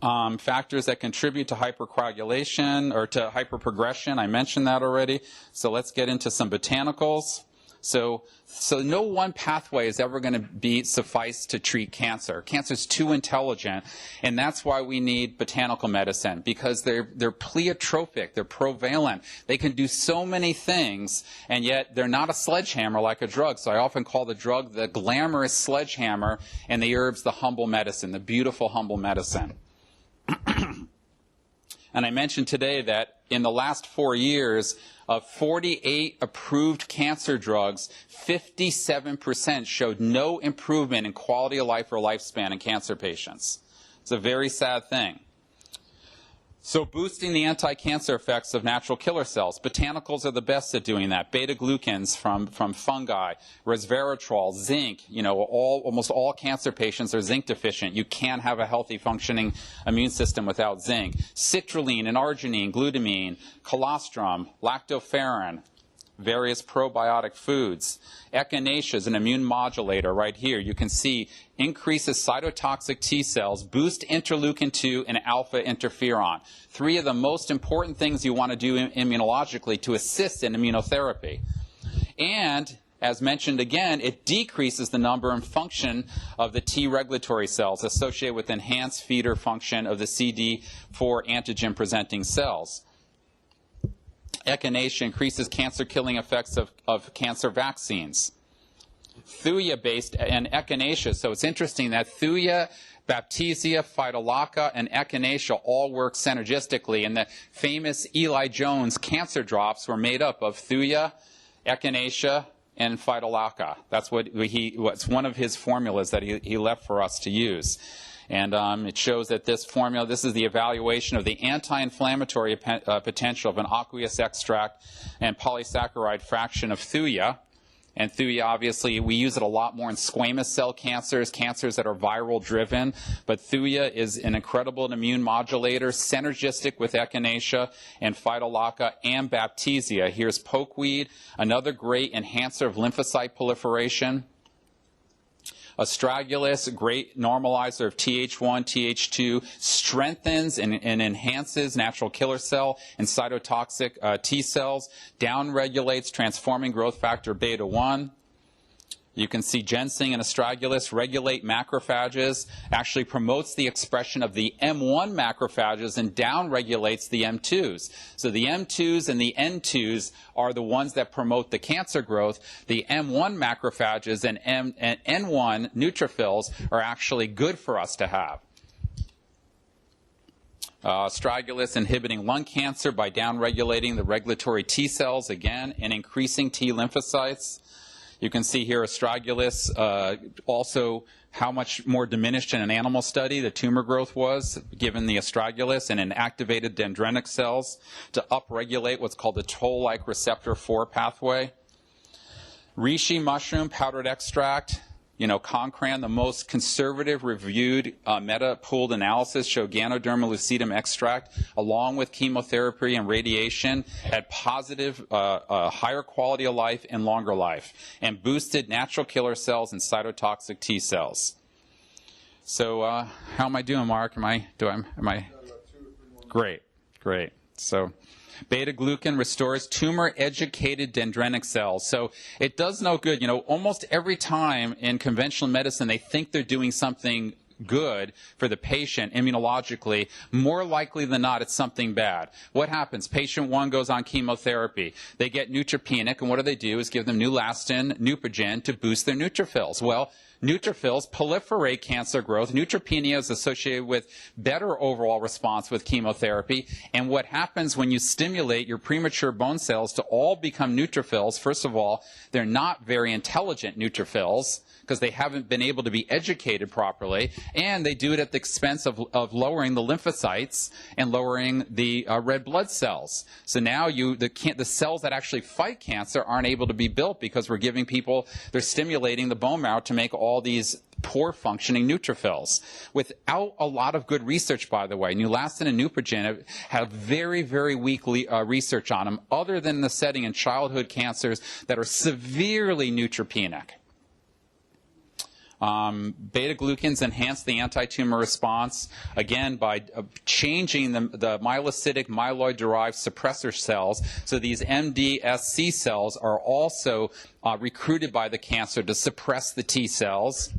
Factors that contribute to hypercoagulation or to hyperprogression, I mentioned that already. So let's get into some botanicals. So no one pathway is ever going to suffice to treat cancer. Cancer is too intelligent, and that's why we need botanical medicine, because they're pleiotropic, they're provalent. They can do so many things, and yet they're not a sledgehammer like a drug. So I often call the drug the glamorous sledgehammer, and the herbs the humble medicine, the beautiful humble medicine. And I mentioned today that in the last 4 years, of 48 approved cancer drugs, 57% showed no improvement in quality of life or lifespan in cancer patients. It's a very sad thing. So boosting the anti-cancer effects of natural killer cells. Botanicals are the best at doing that. Beta-glucans from fungi, resveratrol, zinc. Almost all cancer patients are zinc deficient. You can't have a healthy functioning immune system without zinc. Citrulline and arginine, glutamine, colostrum, lactoferrin, various probiotic foods. Echinacea is an immune modulator right here. You can see increases cytotoxic T cells, boost interleukin-2 and alpha interferon. 3 of the most important things you want to do immunologically to assist in immunotherapy. And as mentioned again, it decreases the number and function of the T regulatory cells associated with enhanced feeder function of the CD4 antigen-presenting cells. Echinacea increases cancer-killing effects of cancer vaccines. Thuya-based and echinacea, so it's interesting that Thuya, Baptisia, Phytolacca, and echinacea all work synergistically, and the famous Eli Jones cancer drops were made up of Thuya, echinacea, and Phytolacca. That's what's one of his formulas that he left for us to use. And it shows that this formula, this is the evaluation of the anti-inflammatory potential of an aqueous extract and polysaccharide fraction of Thuya. And Thuya, obviously, we use it a lot more in squamous cell cancers, cancers that are viral driven. But Thuya is an incredible immune modulator, synergistic with echinacea and Phytolacca and Baptisia. Here's pokeweed, another great enhancer of lymphocyte proliferation. Astragalus, great normalizer of Th1, Th2, strengthens and enhances natural killer cell and cytotoxic T cells, downregulates transforming growth factor beta 1. You can see ginseng and astragalus regulate macrophages, actually promotes the expression of the M1 macrophages and downregulates the M2s. So the M2s and the N2s are the ones that promote the cancer growth. The M1 macrophages and N1 neutrophils are actually good for us to have. Astragalus inhibiting lung cancer by downregulating the regulatory T cells, again, and increasing T lymphocytes. You can see here astragalus, also how much more diminished in an animal study the tumor growth was given the astragalus and in activated dendritic cells to upregulate what's called the toll-like receptor 4 pathway. Reishi mushroom powdered extract, Concran, the most conservative reviewed meta-pooled analysis showed Ganoderma lucidum extract, along with chemotherapy and radiation, had positive, higher quality of life and longer life, and boosted natural killer cells and cytotoxic T cells. So, how am I doing, Mark? Am I? Great. So, beta-glucan restores tumor-educated dendritic cells. So it does no good. Almost every time in conventional medicine they think they're doing something good for the patient immunologically, more likely than not it's something bad. What happens? Patient 1 goes on chemotherapy. They get neutropenic, and what do? Is give them Neulasta, Neupogen to boost their neutrophils. Well, neutrophils proliferate cancer growth. Neutropenia is associated with better overall response with chemotherapy. And what happens when you stimulate your premature bone cells to all become neutrophils, first of all, they're not very intelligent neutrophils because they haven't been able to be educated properly, and they do it at the expense of lowering the lymphocytes and lowering the red blood cells. So now the cells that actually fight cancer aren't able to be built because we're giving people, they're stimulating the bone marrow to make all these poor functioning neutrophils. Without a lot of good research, by the way. Neulasta and Neupogen have very, very weak research on them, other than the setting in childhood cancers that are severely neutropenic. Beta-glucans enhance the anti-tumor response, again, by changing the myelocytic myeloid-derived suppressor cells. So these MDSC cells are also recruited by the cancer to suppress the T cells.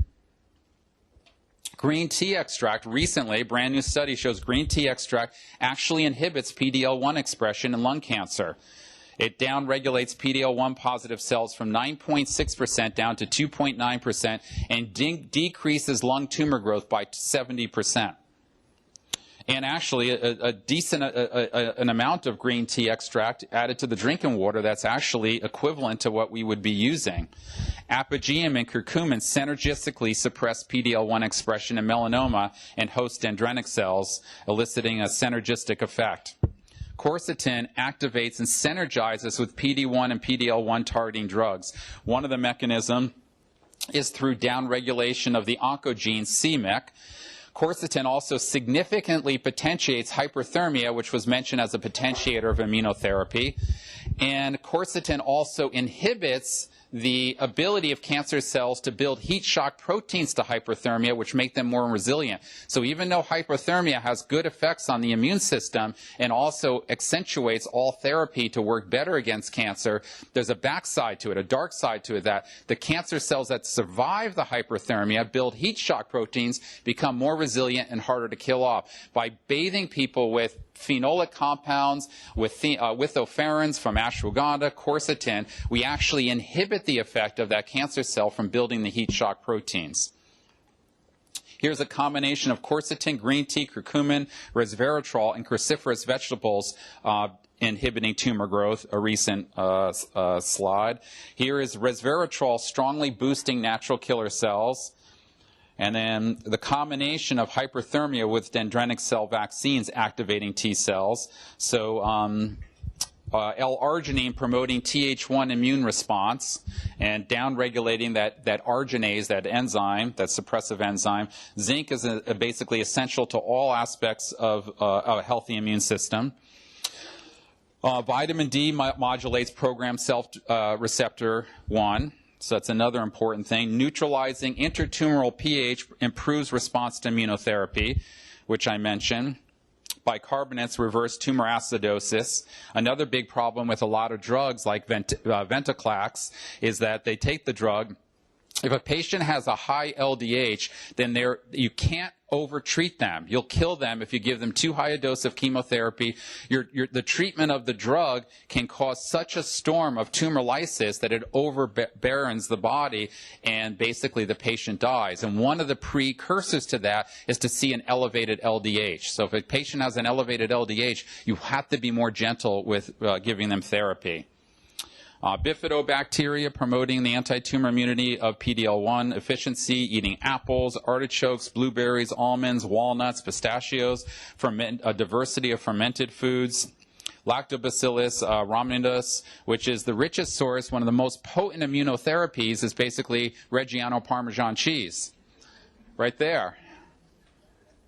Green tea extract, recently, a brand new study shows green tea extract actually inhibits PD-L1 expression in lung cancer. It downregulates PD-L1 positive cells from 9.6% down to 2.9% and decreases lung tumor growth by 70%. And actually, a decent an amount of green tea extract added to the drinking water that's actually equivalent to what we would be using. Apigeum and curcumin synergistically suppress PD-L1 expression in melanoma and host dendritic cells, eliciting a synergistic effect. Quercetin activates and synergizes with PD-1 and PD-L1 targeting drugs. One of the mechanisms is through downregulation of the oncogene c-Myc. Quercetin also significantly potentiates hyperthermia, which was mentioned as a potentiator of immunotherapy. And quercetin also inhibits the ability of cancer cells to build heat shock proteins to hyperthermia, which make them more resilient. So even though hyperthermia has good effects on the immune system and also accentuates all therapy to work better against cancer, there's a backside to it, a dark side to it, that the cancer cells that survive the hyperthermia build heat shock proteins, become more resilient and harder to kill off. By bathing people with phenolic compounds, with oferins from ashwagandha, quercetin, we actually inhibit the effect of that cancer cell from building the heat shock proteins. Here's a combination of quercetin, green tea, curcumin, resveratrol, and cruciferous vegetables inhibiting tumor growth, a recent slide. Here is resveratrol strongly boosting natural killer cells. And then the combination of hyperthermia with dendritic cell vaccines activating T cells. So L-arginine promoting Th1 immune response and downregulating that arginase, that enzyme, that suppressive enzyme. Zinc is basically essential to all aspects of a healthy immune system. Vitamin D modulates programmed cell receptor 1. So that's another important thing. Neutralizing intertumoral pH improves response to immunotherapy, which I mentioned. Bicarbonates reverse tumor acidosis. Another big problem with a lot of drugs like Venticlax is that they take the drug. If a patient has a high LDH, then you can't overtreat them. You'll kill them if you give them too high a dose of chemotherapy. The treatment of the drug can cause such a storm of tumor lysis that it overbarons the body, and basically the patient dies. And one of the precursors to that is to see an elevated LDH. So if a patient has an elevated LDH, you have to be more gentle with giving them therapy. Bifidobacteria promoting the anti-tumor immunity of PD-L1 efficiency, eating apples, artichokes, blueberries, almonds, walnuts, pistachios, a diversity of fermented foods. Lactobacillus rhamnosus, which is the richest source, one of the most potent immunotherapies, is basically Reggiano Parmesan cheese. Right there.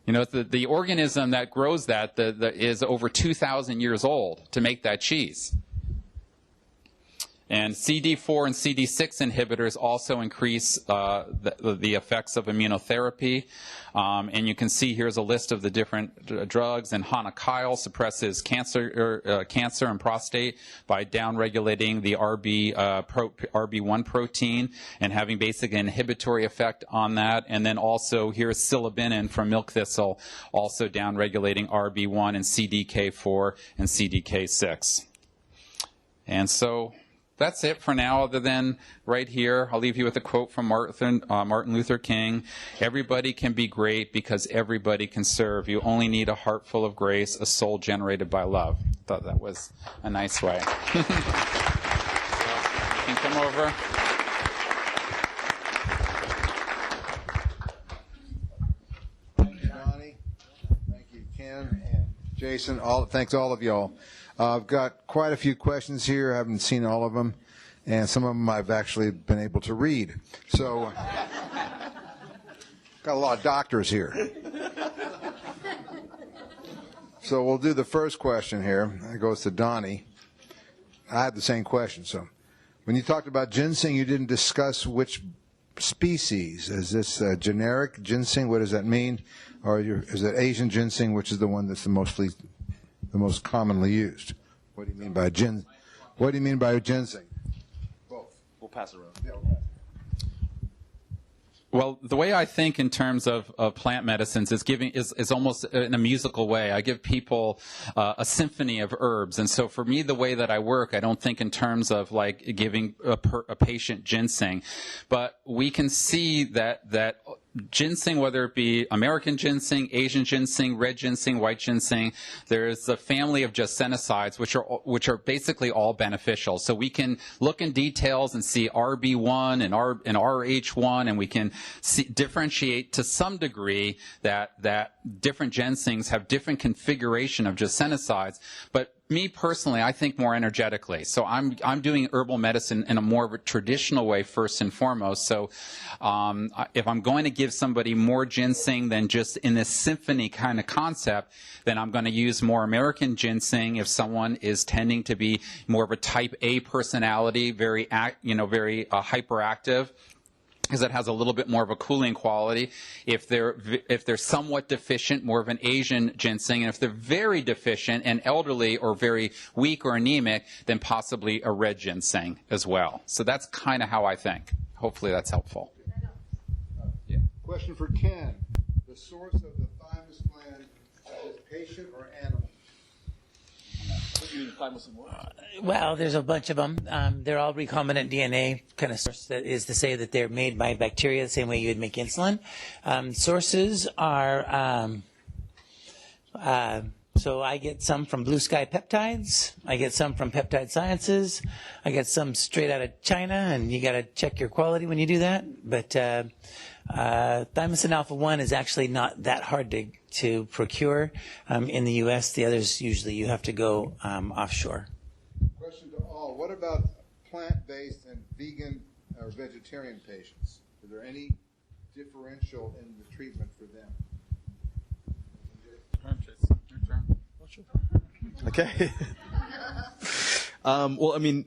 You know, the organism that grows that is over 2,000 years old to make that cheese. And CD4 and CD6 inhibitors also increase the effects of immunotherapy. And you can see here's a list of the different drugs. And Hanakyle suppresses cancer and prostate by downregulating the RB1 protein and having basic inhibitory effect on that. And then also here's silibinin from milk thistle, also downregulating RB1 and CDK4 and CDK6. And so that's it for now, other than right here. I'll leave you with a quote from Martin Luther King. Everybody can be great because everybody can serve. You only need a heart full of grace, a soul generated by love. I thought that was a nice way. So, you can come over. Thank you, Donnie. Thank you, Ken and Jason. Thanks all of y'all. I've got quite a few questions here. I haven't seen all of them, and some of them I've actually been able to read. So, got a lot of doctors here. So we'll do the first question here. It goes to Donnie. I had the same question. So, when you talked about ginseng, you didn't discuss which species. Is this generic ginseng? What does that mean? Or is it Asian ginseng, which is the one that's the most commonly used? What do you mean by What do you mean by ginseng? Both. We'll pass it around. Yeah, okay. Well, the way I think in terms of plant medicines is almost in a musical way. I give people a symphony of herbs, and so for me, the way that I work, I don't think in terms of like giving a patient ginseng, but we can see that ginseng, whether it be American ginseng, Asian ginseng, red ginseng, white ginseng, there's a family of gessenicides which are basically all beneficial. So we can look in details and see RB1 and RH1, and we can differentiate to some degree that different ginsengs have different configuration of gessenicides. But me personally, I think more energetically. So I'm doing herbal medicine in a more of a traditional way first and foremost. So if I'm going to give somebody more ginseng than just in this symphony kind of concept, then I'm going to use more American ginseng. If someone is tending to be more of a type A personality, very hyperactive, because it has a little bit more of a cooling quality. If they're somewhat deficient, more of an Asian ginseng, and if they're very deficient and elderly or very weak or anemic, then possibly a red ginseng as well. So that's kind of how I think. Hopefully that's helpful. Yeah. Question for Ken. The source of the thymus gland is patient or animal? Well, there's a bunch of them. They're all recombinant DNA kind of source. That is to say that they're made by bacteria the same way you would make insulin. Sources are, so I get some from Blue Sky Peptides. I get some from Peptide Sciences. I get some straight out of China, and you got to check your quality when you do that. But thymosin alpha-1 is actually not that hard to procure in the U.S. The others, usually you have to go offshore. Question to all. What about plant-based and vegan or vegetarian patients? Is there any differential in the treatment for them? Okay. Well, I mean,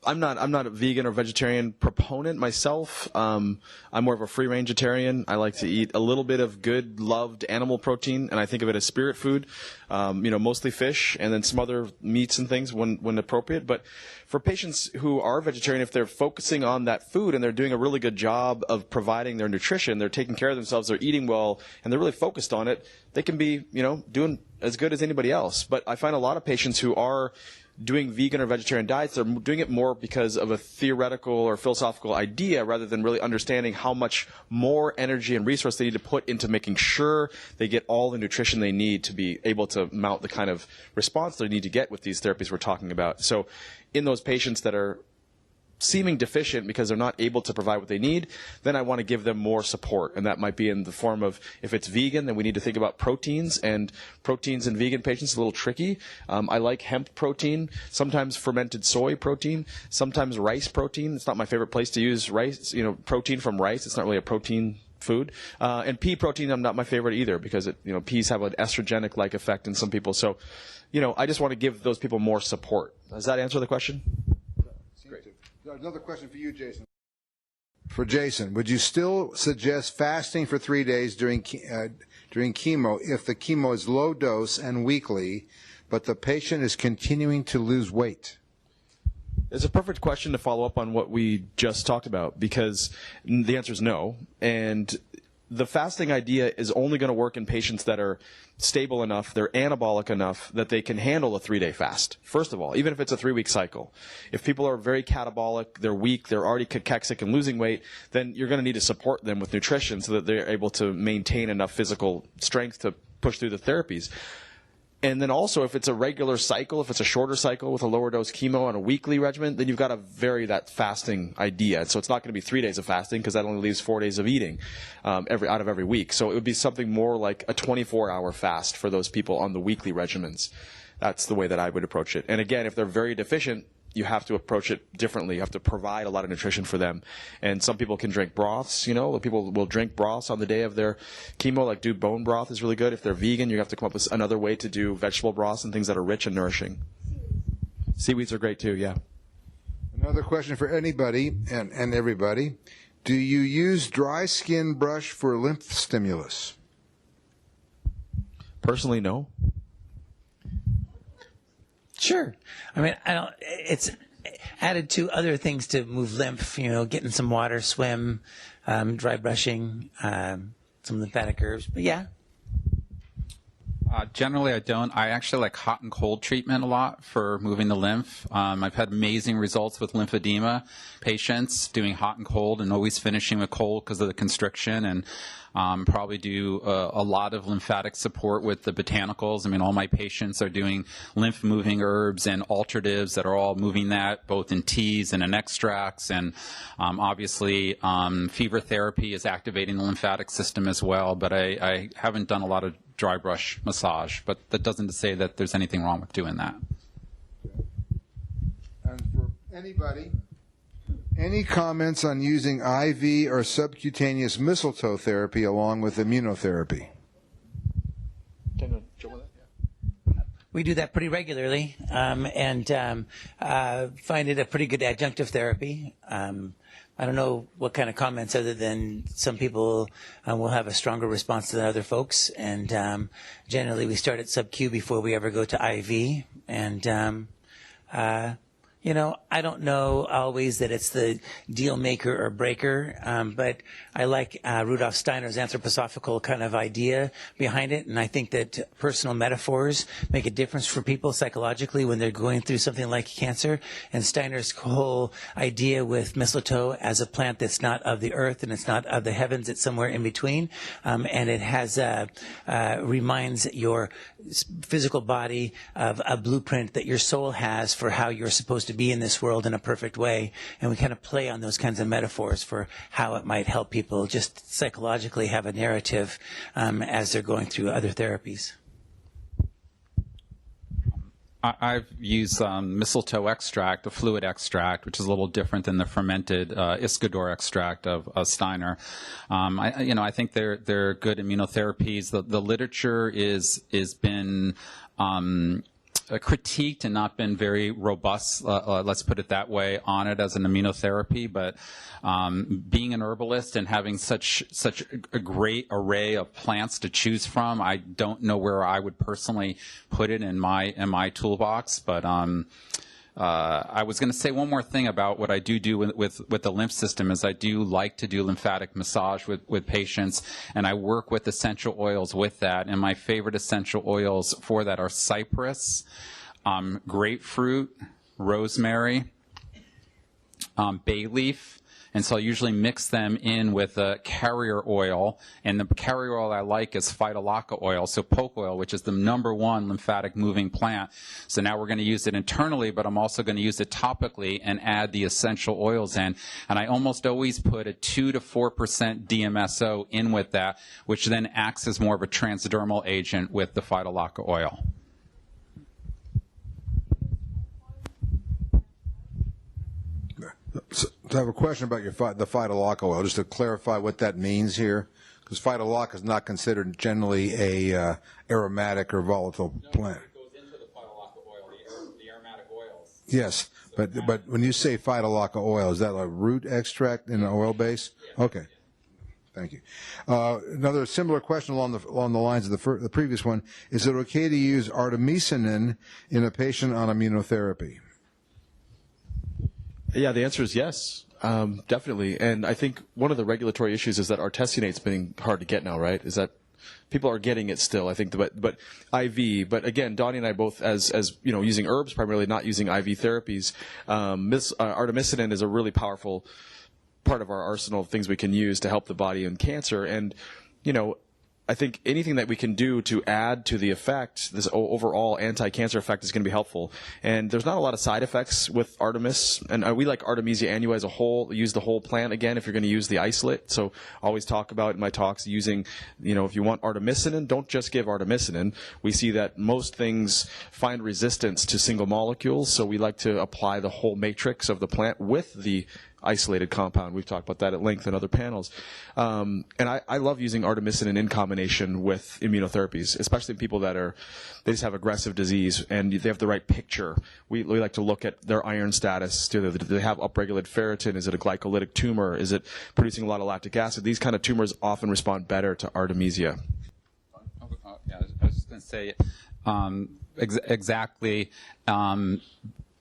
I'm not a vegan or vegetarian proponent myself. I'm more of a free-rangetarian. I like to eat a little bit of good, loved animal protein, and I think of it as spirit food. Mostly fish, and then some other meats and things when appropriate. But for patients who are vegetarian, if they're focusing on that food and they're doing a really good job of providing their nutrition, they're taking care of themselves, they're eating well, and they're really focused on it, they can be, doing as good as anybody else. But I find a lot of patients who are doing vegan or vegetarian diets, they're doing it more because of a theoretical or philosophical idea rather than really understanding how much more energy and resource they need to put into making sure they get all the nutrition they need to be able to mount the kind of response they need to get with these therapies we're talking about. So in those patients that are seeming deficient because they're not able to provide what they need, then I want to give them more support. And that might be in the form of, if it's vegan, then we need to think about proteins. And proteins in vegan patients is a little tricky. I like hemp protein, sometimes fermented soy protein, sometimes rice protein. It's not my favorite place to use rice, protein from rice. It's not really a protein food. And pea protein, I'm not my favorite either because peas have an estrogenic-like effect in some people. So, I just want to give those people more support. Does that answer the question? Another question for you, Jason. For Jason, would you still suggest fasting for 3 days during chemo if the chemo is low dose and weekly, but the patient is continuing to lose weight? It's a perfect question to follow up on what we just talked about, because the answer is no. And the fasting idea is only going to work in patients that are stable enough, they're anabolic enough that they can handle a 3-day fast. First of all, even if it's a 3-week cycle. If people are very catabolic, they're weak, they're already cachexic and losing weight, then you're going to need to support them with nutrition so that they're able to maintain enough physical strength to push through the therapies. And then also, if it's a regular cycle, if it's a shorter cycle with a lower dose chemo on a weekly regimen, then you've got to vary that fasting idea. So it's not going to be 3 days of fasting because that only leaves 4 days of eating out of every week. So it would be something more like a 24-hour fast for those people on the weekly regimens. That's the way that I would approach it. And again, if they're very deficient, you have to approach it differently. You have to provide a lot of nutrition for them. And some people can drink broths, People will drink broths on the day of their chemo, like do bone broth is really good. If they're vegan, you have to come up with another way to do vegetable broths and things that are rich and nourishing. Seaweeds are great too, yeah. Another question for anybody and everybody. Do you use dry skin brush for lymph stimulus? Personally, no. Sure. I mean, it's added to other things to move lymph, getting some water, swim, dry brushing, some lymphatic herbs. But yeah. Generally, I don't. I actually like hot and cold treatment a lot for moving the lymph. I've had amazing results with lymphedema patients doing hot and cold and always finishing with cold because of the constriction, and probably do a lot of lymphatic support with the botanicals. I mean, all my patients are doing lymph-moving herbs and alteratives that are all moving that, both in teas and in extracts. And obviously, fever therapy is activating the lymphatic system as well. But I haven't done a lot of dry brush massage. But that doesn't say that there's anything wrong with doing that. And for anybody, any comments on using IV or subcutaneous mistletoe therapy along with immunotherapy? We do that pretty regularly, and find it a pretty good adjunctive therapy. I don't know what kind of comments, other than some people will have a stronger response than other folks, and generally we start at sub-Q before we ever go to IV. And you know, I don't know always that it's the deal maker or breaker, but I like Rudolf Steiner's anthroposophical kind of idea behind it, and I think that personal metaphors make a difference for people psychologically when they're going through something like cancer. And Steiner's whole idea with mistletoe as a plant that's not of the earth and it's not of the heavens, it's somewhere in between, and it has reminds your physical body of a blueprint that your soul has for how you're supposed to be in this world in a perfect way. And we kind of play on those kinds of metaphors for how it might help people just psychologically have a narrative as they're going through other therapies. I've used mistletoe extract, a fluid extract, which is a little different than the fermented Iscador extract of Steiner. I think they're good immunotherapies. The literature is been critiqued and not been very robust, let's put it that way, on it as an immunotherapy. But being an herbalist and having such a great array of plants to choose from, I don't know where I would personally put it in my toolbox. But I was going to say one more thing about what I do with the lymph system is I do like to do lymphatic massage with patients, and I work with essential oils with that. And my favorite essential oils for that are cypress, grapefruit, rosemary, bay leaf. And so I usually mix them in with a carrier oil, and the carrier oil I like is phytolacca oil, so poke oil, which is the #1 lymphatic moving plant. So now we're going to use it internally, but I'm also going to use it topically and add the essential oils in. And I almost always put a 2 to 4% DMSO in with that, which then acts as more of a transdermal agent with the phytolacca oil. So I have a question about the phytolacca oil, just to clarify what that means here, because phytolacca is not considered generally a aromatic or volatile plant. It goes into the phytolacca oil, the aromatic oils. Yes, but when you say phytolacca oil, is that a root extract in an oil base? Okay, thank you. Another similar question along the lines of the previous one: is it okay to use artemisinin in a patient on immunotherapy? Yeah, the answer is yes, definitely. And I think one of the regulatory issues is that artesinate's been hard to get now, right? Is that people are getting it still, I think, but IV. But again, Donnie and I both, as you know, using herbs primarily, not using IV therapies. Artemisinin is a really powerful part of our arsenal of things we can use to help the body in cancer. And, you know, I think anything that we can do to add to the effect, this overall anti-cancer effect, is going to be helpful. And there's not a lot of side effects with Artemis. And we like Artemisia annua as a whole, use the whole plant again if you're going to use the isolate. So I always talk about in my talks using, you know, if you want artemisinin, don't just give artemisinin. We see that most things find resistance to single molecules, so we like to apply the whole matrix of the plant with the isolated compound. We've talked about that at length in other panels. And I love using artemisinin in combination with immunotherapies, especially in people that they just have aggressive disease and they have the right picture. We like to look at their iron status. Do they have upregulated ferritin? Is it a glycolytic tumor? Is it producing a lot of lactic acid? These kind of tumors often respond better to Artemisia. Yeah, I was just going to say exactly.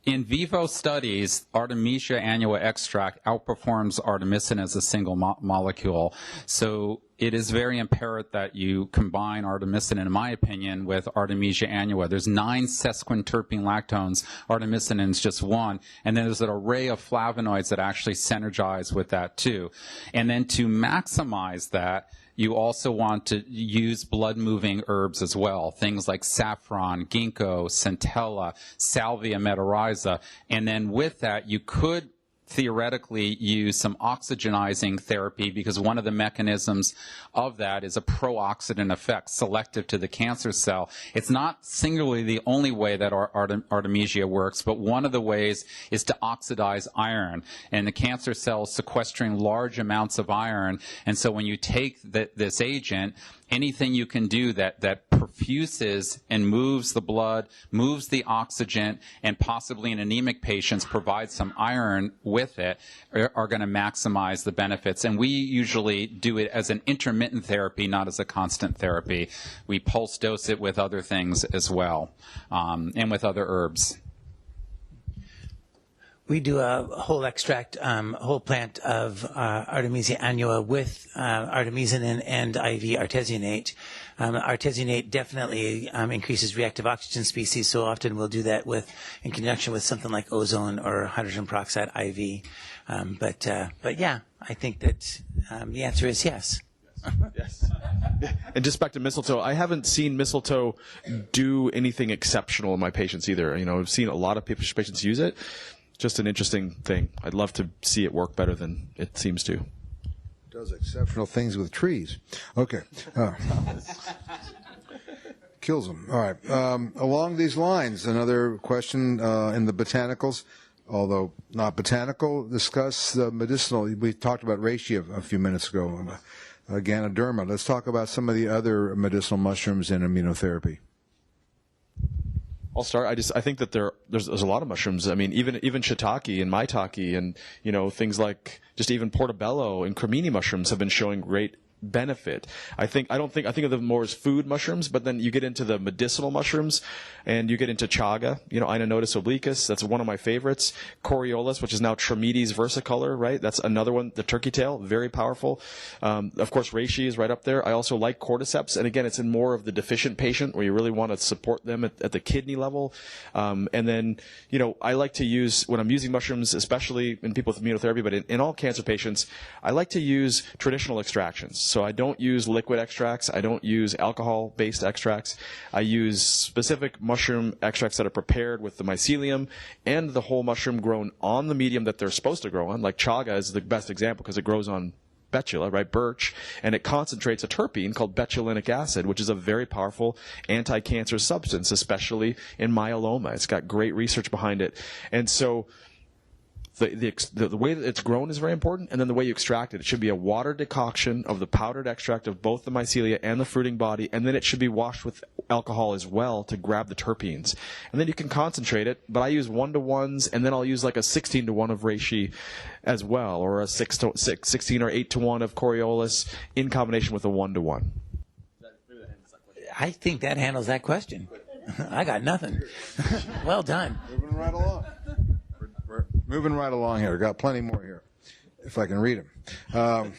In vivo studies, Artemisia annua extract outperforms artemisinin as a single molecule. So it is very imperative that you combine artemisinin, in my opinion, with Artemisia annua. There's 9 sesquiterpene lactones. Artemisinin is just 1. And then there's an array of flavonoids that actually synergize with that too. And then to maximize that, you also want to use blood-moving herbs as well, things like saffron, ginkgo, centella, salvia medorrhiza. And then with that, you could theoretically use some oxygenizing therapy, because one of the mechanisms of that is a pro-oxidant effect selective to the cancer cell. It's not singularly the only way that our artemisia works, but one of the ways is to oxidize iron. And the cancer cell is sequestering large amounts of iron. And so when you take this agent, anything you can do that perfuses and moves the blood, moves the oxygen, and possibly in anemic patients provides some iron with it, are going to maximize the benefits. And we usually do it as an intermittent therapy, not as a constant therapy. We pulse dose it with other things as well, and with other herbs. We do a whole extract, whole plant of Artemisia annua with artemisinin and IV artesunate. Artesunate definitely increases reactive oxygen species, so often we'll do that in conjunction with something like ozone or hydrogen peroxide IV. But yeah, I think that the answer is yes. Yes. And just back to mistletoe, I haven't seen mistletoe do anything exceptional in my patients either. I've seen a lot of patients use it. Just an interesting thing. I'd love to see it work better than it seems to. Does exceptional things with trees. Okay. Kills them. All right. Along these lines, another question in the botanicals, although not botanical, discuss the medicinal. We talked about reishi a few minutes ago, Ganoderma. Let's talk about some of the other medicinal mushrooms in immunotherapy. I'll start. I think that there's a lot of mushrooms. I mean, even shiitake and maitake and, things like just even portobello and cremini mushrooms have been showing great benefit. I think of them more as food mushrooms, but then you get into the medicinal mushrooms and you get into chaga, Inonotus obliquus, that's one of my favorites. Coriolus, which is now Trametes versicolor, right? That's another one. The turkey tail, very powerful. Of course, reishi is right up there. I also like cordyceps, and again, it's in more of the deficient patient where you really want to support them at the kidney level. And then, I like to use, when I'm using mushrooms, especially in people with immunotherapy, but in all cancer patients, I like to use traditional extractions. So I don't use liquid extracts. I don't use alcohol-based extracts. I use specific mushroom extracts that are prepared with the mycelium and the whole mushroom grown on the medium that they're supposed to grow on. Like chaga is the best example because it grows on betula, right, birch, and it concentrates a terpene called betulinic acid, which is a very powerful anti-cancer substance, especially in myeloma. It's got great research behind it. And so the way that it's grown is very important, and then the way you extract it. It should be a water decoction of the powdered extract of both the mycelia and the fruiting body, and then it should be washed with alcohol as well to grab the terpenes. And then you can concentrate it, but I use 1-to-1s, and then I'll use like a 16-to-1 of reishi as well, or a 16 or 8-to-1 of Coriolus in combination with a 1-to-1. I think that handles that question. I got nothing. Well done. Moving right along. We're moving right along here. Got plenty more here, if I can read them.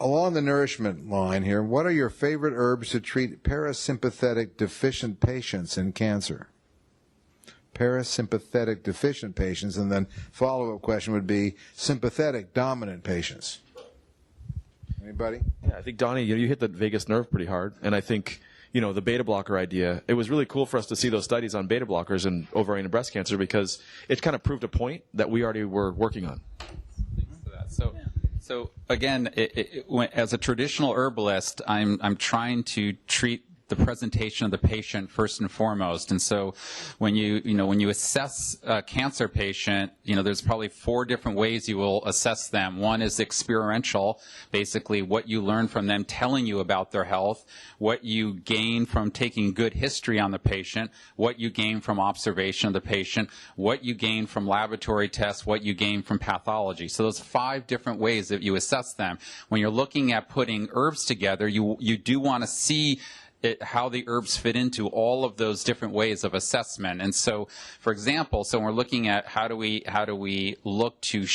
Along the nourishment line here, what are your favorite herbs to treat parasympathetic deficient patients in cancer? Parasympathetic deficient patients, and then follow-up question would be sympathetic dominant patients. Anybody? Yeah, I think, Donnie, you hit the vagus nerve pretty hard, and I think the beta blocker idea, it was really cool for us to see those studies on beta blockers in ovarian and breast cancer because it kind of proved a point that we already were working on. Thanks for that. So again, as a traditional herbalist, I'm trying to treat the presentation of the patient first and foremost. And so when you assess a cancer patient, there's probably 4 different ways you will assess them. One is experiential, basically what you learn from them telling you about their health, what you gain from taking good history on the patient, what you gain from observation of the patient, what you gain from laboratory tests, what you gain from pathology. So those 5 different ways that you assess them. When you're looking at putting herbs together, you do want to see how the herbs fit into all of those different ways of assessment. And so, for example, when we're looking at how do we look to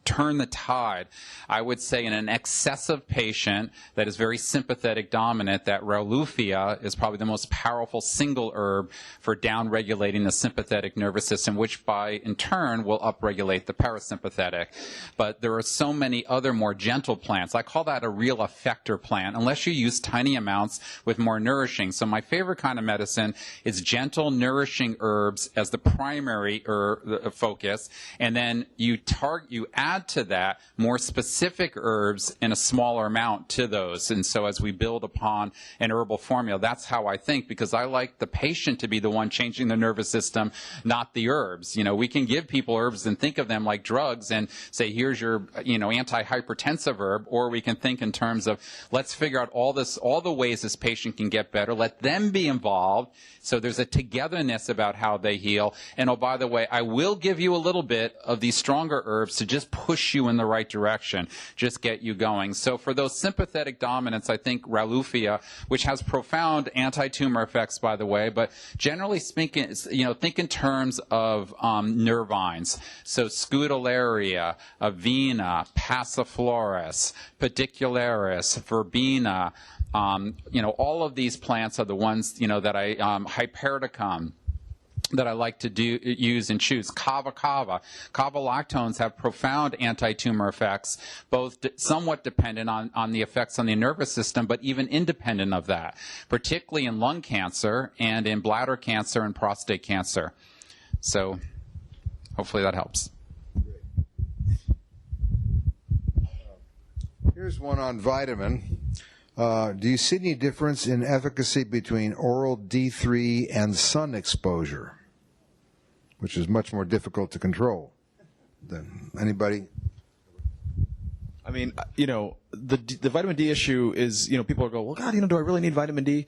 turn the tide, I would say in an excessive patient that is very sympathetic dominant, that Raulufia is probably the most powerful single herb for downregulating the sympathetic nervous system, which in turn will upregulate the parasympathetic. But there are so many other more gentle plants. I call that a real effector plant. Unless you use tiny amounts with more nourishing. So my favorite kind of medicine is gentle, nourishing herbs as the primary focus, and then you add to that more specific herbs in a smaller amount to those. And so as we build upon an herbal formula, that's how I think, because I like the patient to be the one changing the nervous system, not the herbs. You know, we can give people herbs and think of them like drugs and say, here's your, antihypertensive herb, or we can think in terms of, let's figure out all the ways this patient can get better. Let them be involved. So there's a togetherness about how they heal. And oh, by the way, I will give you a little bit of these stronger herbs to just push you in the right direction, just get you going. So for those sympathetic dominants, I think Ralufia, which has profound anti-tumor effects, by the way, but generally speaking, think in terms of nervines. So Scutellaria, Avena, Passiflora, Pedicularis, Verbena, all of these plants are the ones, that I, Hypericum, that I like to use and choose. Kava. Kava lactones have profound anti-tumor effects, both somewhat dependent on the effects on the nervous system, but even independent of that, particularly in lung cancer and in bladder cancer and prostate cancer. So hopefully that helps. Here's one on vitamin. Do you see any difference in efficacy between oral D3 and sun exposure, which is much more difficult to control? Anybody? I mean, the vitamin D issue is, people go, well, God, do I really need vitamin D?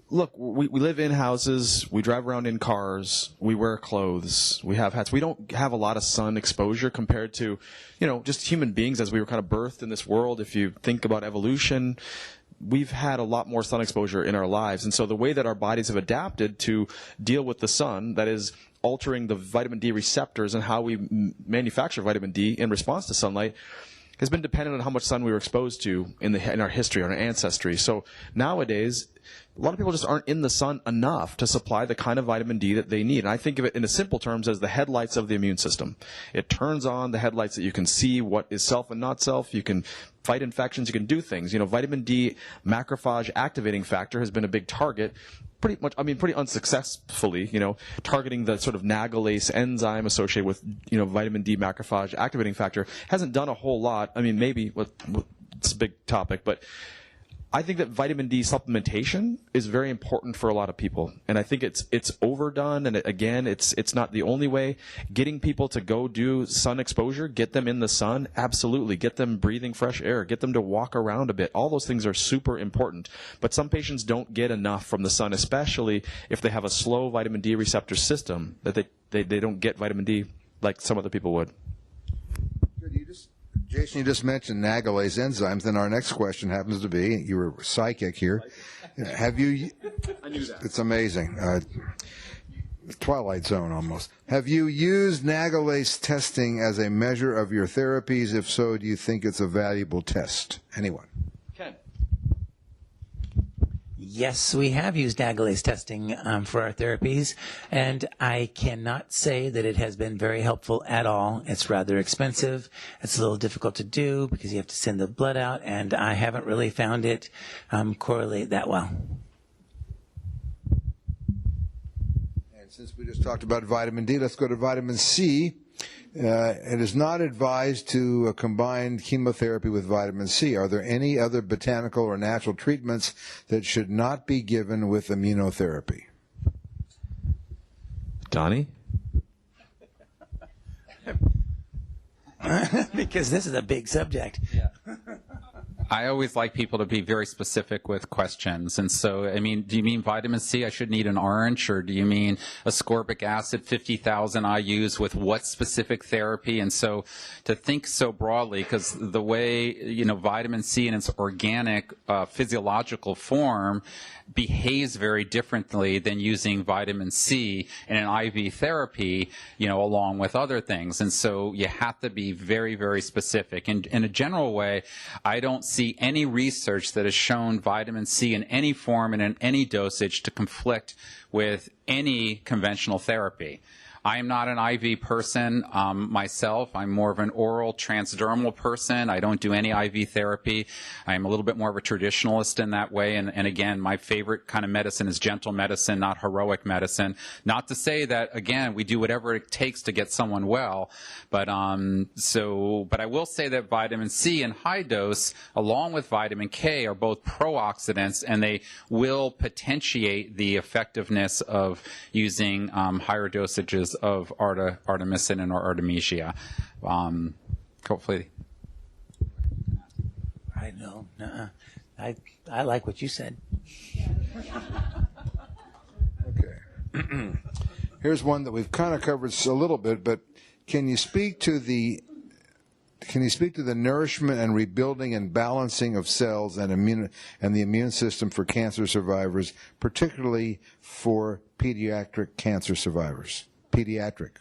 Look, we live in houses, we drive around in cars, we wear clothes, we have hats. We don't have a lot of sun exposure compared to, just human beings as we were kind of birthed in this world. If you think about evolution, we've had a lot more sun exposure in our lives. And so the way that our bodies have adapted to deal with the sun, that is altering the vitamin D receptors and how we manufacture vitamin D in response to sunlight, has been dependent on how much sun we were exposed to in our history, our ancestry. So nowadays, a lot of people just aren't in the sun enough to supply the kind of vitamin D that they need. And I think of it in simple terms as the headlights of the immune system. It turns on the headlights that you can see what is self and not self. You can fight infections. You can do things. Vitamin D macrophage activating factor has been a big target. Pretty unsuccessfully, targeting the sort of nagalase enzyme associated with, vitamin D macrophage activating factor hasn't done a whole lot. Maybe it's a big topic, but I think that vitamin D supplementation is very important for a lot of people, and I think it's overdone. And again, it's not the only way. Getting people to go do sun exposure, get them in the sun, absolutely. Get them breathing fresh air, get them to walk around a bit. All those things are super important. But some patients don't get enough from the sun, especially if they have a slow vitamin D receptor system, that they don't get vitamin D like some other people would. Jason, you just mentioned nagalase enzymes, and our next question happens to be, you were psychic here. Have you... I knew that. It's amazing. Twilight Zone almost. Have you used nagalase testing as a measure of your therapies? If so, do you think it's a valuable test? Anyone? Ken. Yes, we have used nagalase testing for our therapies, and I cannot say that it has been very helpful at all. It's rather expensive. It's a little difficult to do because you have to send the blood out, and I haven't really found it correlate that well. And since we just talked about vitamin D, let's go to vitamin C. It is not advised to combine chemotherapy with vitamin C. Are there any other botanical or natural treatments that should not be given with immunotherapy? Donnie? Because this is a big subject. Yeah. I always like people to be very specific with questions. And so, do you mean vitamin C? I shouldn't eat an orange? Or do you mean ascorbic acid, 50,000 IUs with what specific therapy? And so to think so broadly, because the way, vitamin C in its organic physiological form behaves very differently than using vitamin C in an IV therapy, along with other things. And so you have to be very, very specific. And in a general way, I don't see any research that has shown vitamin C in any form and in any dosage to conflict with any conventional therapy. I am not an IV person myself. I'm more of an oral transdermal person. I don't do any IV therapy. I'm a little bit more of a traditionalist in that way. And again, my favorite kind of medicine is gentle medicine, not heroic medicine. Not to say that, again, we do whatever it takes to get someone well. But but I will say that vitamin C in high dose, along with vitamin K, are both pro-oxidants, and they will potentiate the effectiveness of using higher dosages of artemisinin or artemisia. Hopefully. I know. I like what you said. Okay. Here's one that we've kind of covered a little bit, but can you speak to the nourishment and rebuilding and balancing of cells and the immune system for cancer survivors, particularly for pediatric cancer survivors? Pediatric.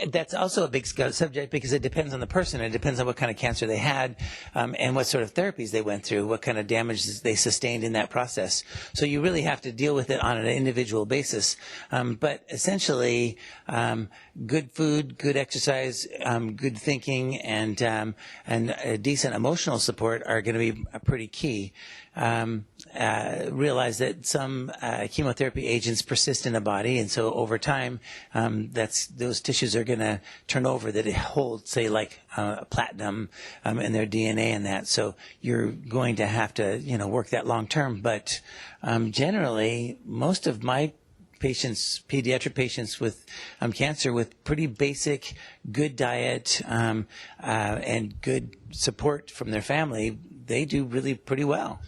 That's also a big subject because it depends on the person. It depends on what kind of cancer they had and what sort of therapies they went through, what kind of damage they sustained in that process. So you really have to deal with it on an individual basis. But essentially, good food, good exercise, good thinking, and a decent emotional support are going to be pretty key. Realize that some chemotherapy agents persist in the body, and so over time, those tissues are going to turn over that hold, say, like platinum in their DNA and that. So you're going to have to, work that long term. But generally, most of my patients, pediatric patients with cancer, with pretty basic, good diet and good support from their family, they do really pretty well.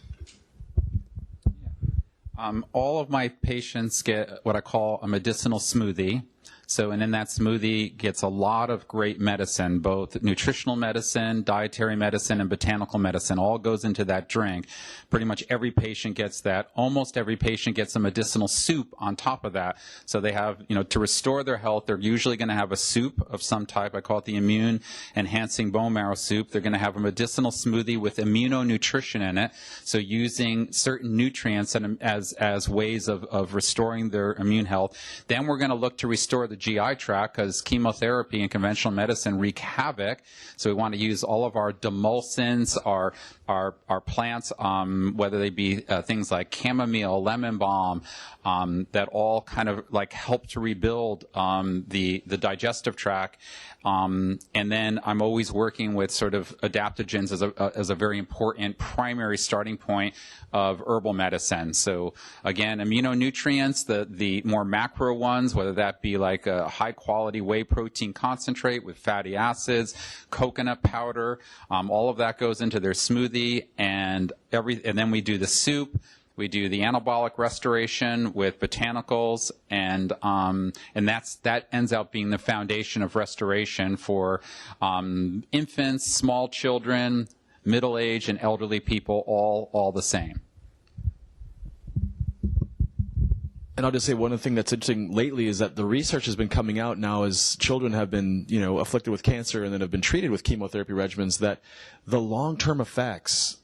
All of my patients get what I call a medicinal smoothie. So, and in that smoothie gets a lot of great medicine, both nutritional medicine, dietary medicine, and botanical medicine. All goes into that drink. Pretty much every patient gets that. Almost every patient gets a medicinal soup on top of that. So they have, to restore their health, they're usually going to have a soup of some type. I call it the immune enhancing bone marrow soup. They're going to have a medicinal smoothie with immunonutrition in it. So using certain nutrients as ways of restoring their immune health. Then we're going to look to restore the GI tract, because chemotherapy and conventional medicine wreak havoc. So we want to use all of our demulcents, our plants, whether they be things like chamomile, lemon balm, that all kind of like help to rebuild the digestive tract. And then I'm always working with sort of adaptogens as a very important primary starting point of herbal medicine. So again, immunonutrients, the more macro ones, whether that be like a high quality whey protein concentrate with fatty acids, coconut powder, all of that goes into their smoothie, and then we do the soup. We do the anabolic restoration with botanicals, and that ends up being the foundation of restoration for infants, small children, middle-aged, and elderly people, all the same. And I'll just say one of the things that's interesting lately is that the research has been coming out now as children have been, afflicted with cancer and then have been treated with chemotherapy regimens, that the long-term effects,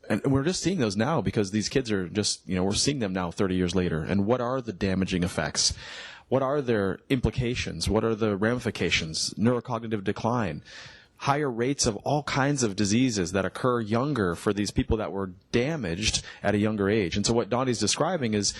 and we're just seeing those now because these kids are just, we're seeing them now 30 years later. And what are the damaging effects? What are their implications? What are the ramifications? Neurocognitive decline, higher rates of all kinds of diseases that occur younger for these people that were damaged at a younger age. And so what Donnie's describing is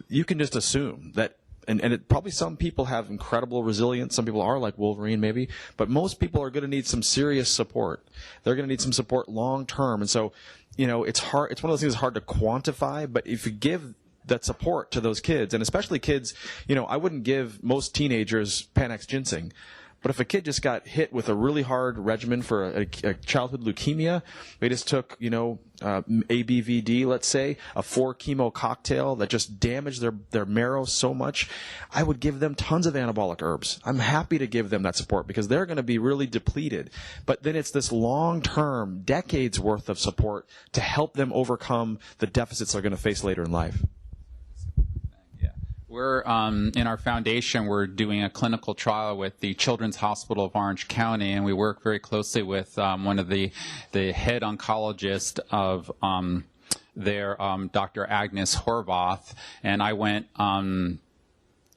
you can just assume that, and probably some people have incredible resilience. Some people are like Wolverine maybe, but most people are going to need some serious support. They're going to need some support long term. And so, it's hard. It's one of those things that's hard to quantify, but if you give that support to those kids, and especially kids, I wouldn't give most teenagers Panax ginseng. But if a kid just got hit with a really hard regimen for a childhood leukemia, they just took, ABVD, let's say, a 4 chemo cocktail that just damaged their marrow so much, I would give them tons of anabolic herbs. I'm happy to give them that support because they're going to be really depleted. But then it's this long-term, decades worth of support to help them overcome the deficits they're going to face later in life. We're, in our foundation, we're doing a clinical trial with the Children's Hospital of Orange County, and we work very closely with one of the head oncologists of there, Dr. Agnes Horvath, and I went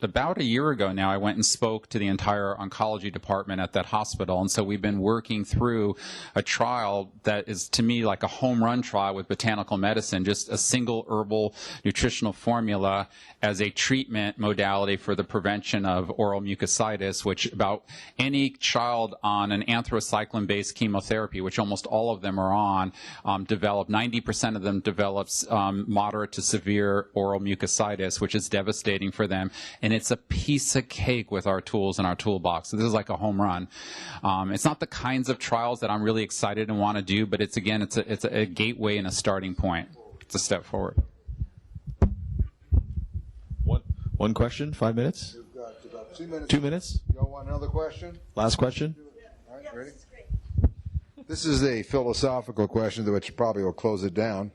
about a year ago now, I went and spoke to the entire oncology department at that hospital. And so we've been working through a trial that is, to me, like a home run trial with botanical medicine, just a single herbal nutritional formula as a treatment modality for the prevention of oral mucositis, which about any child on an anthracycline-based chemotherapy, which almost all of them are on, 90% of them develops moderate to severe oral mucositis, which is devastating for them. And it's a piece of cake with our tools in our toolbox. So this is like a home run. It's not the kinds of trials that I'm really excited and want to do, but it's a gateway and a starting point. It's a step forward. One question, 5 minutes? We've got about 2 minutes. 2 minutes? Y'all want another question? Last question? All right, ready? This is a philosophical question, which probably will close it down.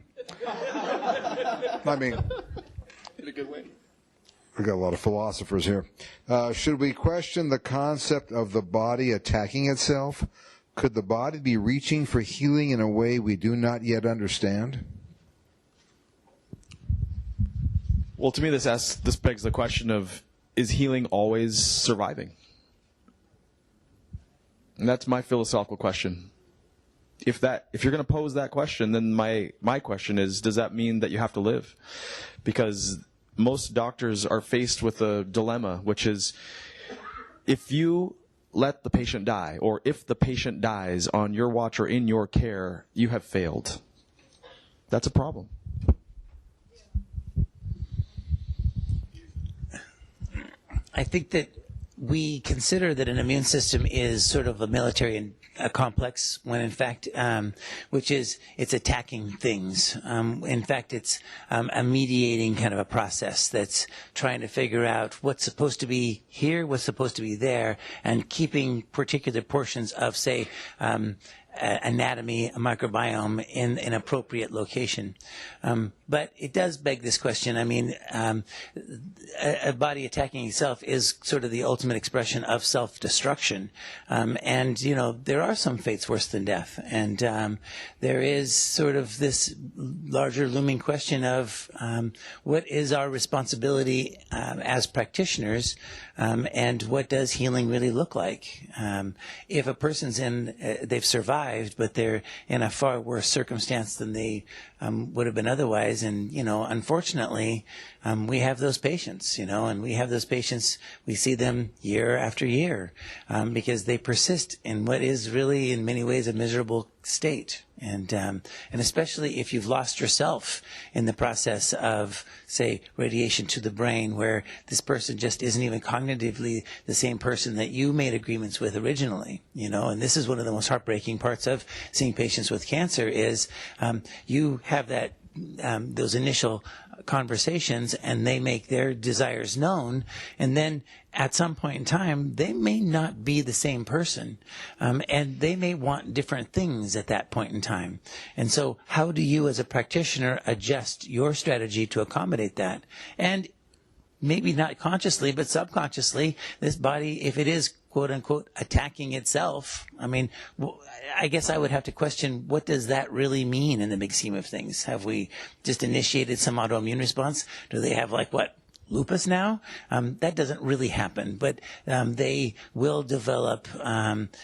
I mean, In a good way. we've got a lot of philosophers here. Should we question the concept of the body attacking itself? Could the body be reaching for healing in a way we do not yet understand? Well, to me, this begs the question of, is healing always surviving? And that's my philosophical question. If you're going to pose that question, then my question is, does that mean that you have to live? Because most doctors are faced with a dilemma, which is, if you let the patient die, or if the patient dies on your watch or in your care, you have failed. That's a problem. I think that we consider that an immune system is sort of a military complex, when in fact, it's attacking things. In fact, it's a mediating kind of a process that's trying to figure out what's supposed to be here, what's supposed to be there, and keeping particular portions of, say, anatomy, a microbiome in an appropriate location. But it does beg this question. I mean, a body attacking itself is sort of the ultimate expression of self-destruction. And, there are some fates worse than death. And there is sort of this larger looming question of what is our responsibility as practitioners, and what does healing really look like? If a person's they've survived, but they're in a far worse circumstance than they would have been otherwise. And, unfortunately, we have those patients, and we have those patients, we see them year after year, because they persist in what is really in many ways a miserable state. And especially if you've lost yourself in the process of, say, radiation to the brain, where this person just isn't even cognitively the same person that you made agreements with originally, and this is one of the most heartbreaking parts of seeing patients with cancer is you have that those initial conversations, and they make their desires known, and then at some point in time they may not be the same person, and they may want different things at that point in time. And so how do you as a practitioner adjust your strategy to accommodate that? And maybe not consciously, but subconsciously, this body, if it is quote unquote attacking itself, I mean, I guess I would have to question, what does that really mean in the big scheme of things? Have we just initiated some autoimmune response? Do they have lupus now? That doesn't really happen, but they will develop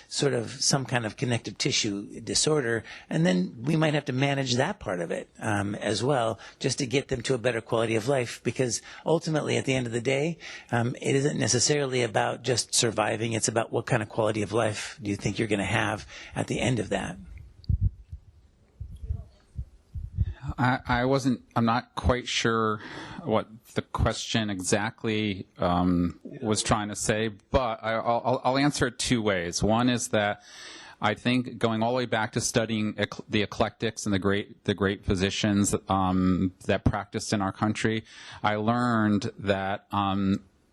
sort of some kind of connective tissue disorder, and then we might have to manage that part of it as well, just to get them to a better quality of life, because ultimately at the end of the day, it isn't necessarily about just surviving, it's about what kind of quality of life do you think you're going to have at the end of that. I'm not quite sure what the question exactly was trying to say, but I'll answer it two ways. One is that I think going all the way back to studying the eclectics and the great physicians that practiced in our country, I learned that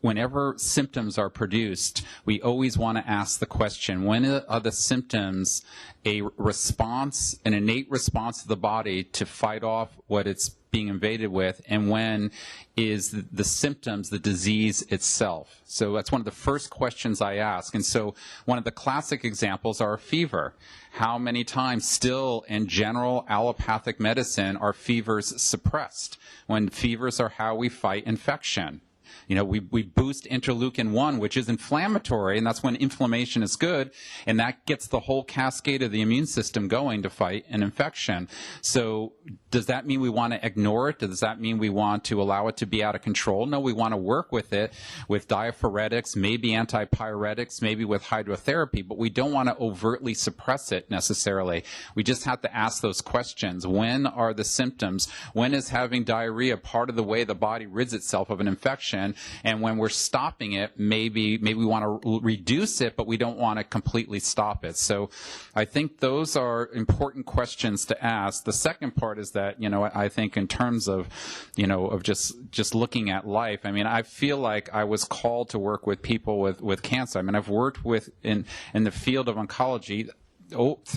whenever symptoms are produced, we always want to ask the question, when are the symptoms a response, an innate response of the body to fight off what it's being invaded with, and when is the symptoms, the disease itself. So that's one of the first questions I ask. And so one of the classic examples are fever. How many times still in general allopathic medicine are fevers suppressed, when fevers are how we fight infection? You know, we boost interleukin-1, which is inflammatory, and that's when inflammation is good, and that gets the whole cascade of the immune system going to fight an infection. So does that mean we want to ignore it? Does that mean we want to allow it to be out of control? No, we want to work with it with diaphoretics, maybe antipyretics, maybe with hydrotherapy, but we don't want to overtly suppress it necessarily. We just have to ask those questions. When are the symptoms? When is having diarrhea part of the way the body rids itself of an infection? And when we're stopping it, maybe we want to reduce it, but we don't want to completely stop it. So I think those are important questions to ask. The second part is that, you know, I think in terms of, you know, of just looking at life, I mean, I feel like I was called to work with people with cancer. I mean, I've worked with in the field of oncology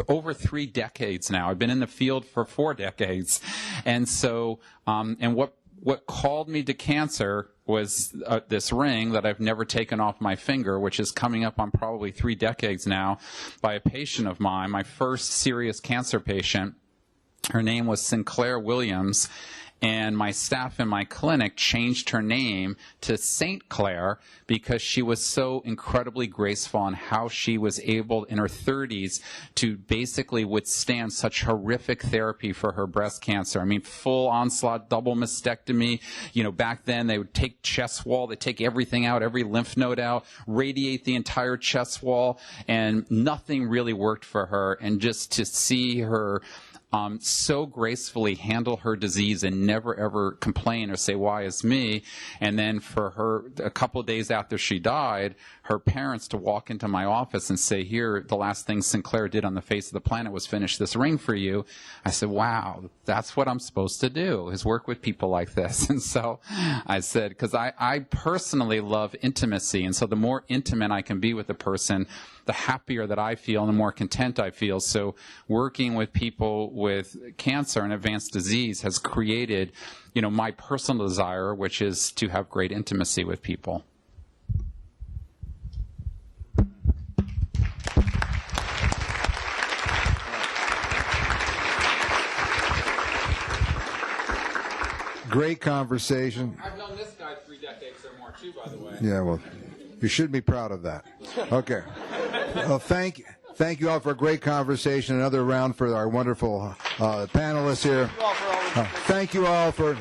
over 3 decades now. I've been in the field for 4 decades. And so, and what called me to cancer was this ring that I've never taken off my finger, which is coming up on probably 3 decades now, by a patient of mine, my first serious cancer patient. Her name was Sinclair Williams, and my staff in my clinic changed her name to Saint Clair because she was so incredibly graceful in how she was able in her 30s to basically withstand such horrific therapy for her breast cancer. I mean, full onslaught, double mastectomy. You know, back then they would take chest wall, they take everything out, every lymph node out, radiate the entire chest wall, and nothing really worked for her. And just to see her so gracefully handle her disease and never ever complain or say, why is me? And then for her, a couple of days after she died, her parents to walk into my office and say, here, the last thing Sinclair did on the face of the planet was finish this ring for you. I said, wow, that's what I'm supposed to do, is work with people like this. And so I said, because I personally love intimacy. And so the more intimate I can be with a person, the happier that I feel and the more content I feel. So working with people with cancer and advanced disease has created, you know, my personal desire, which is to have great intimacy with people. Great conversation. I've known this guy 3 decades or more too, by the way. Yeah, well, you should be proud of that. Okay. Well, thank you all for a great conversation. Another round for our wonderful panelists here. Thank you all for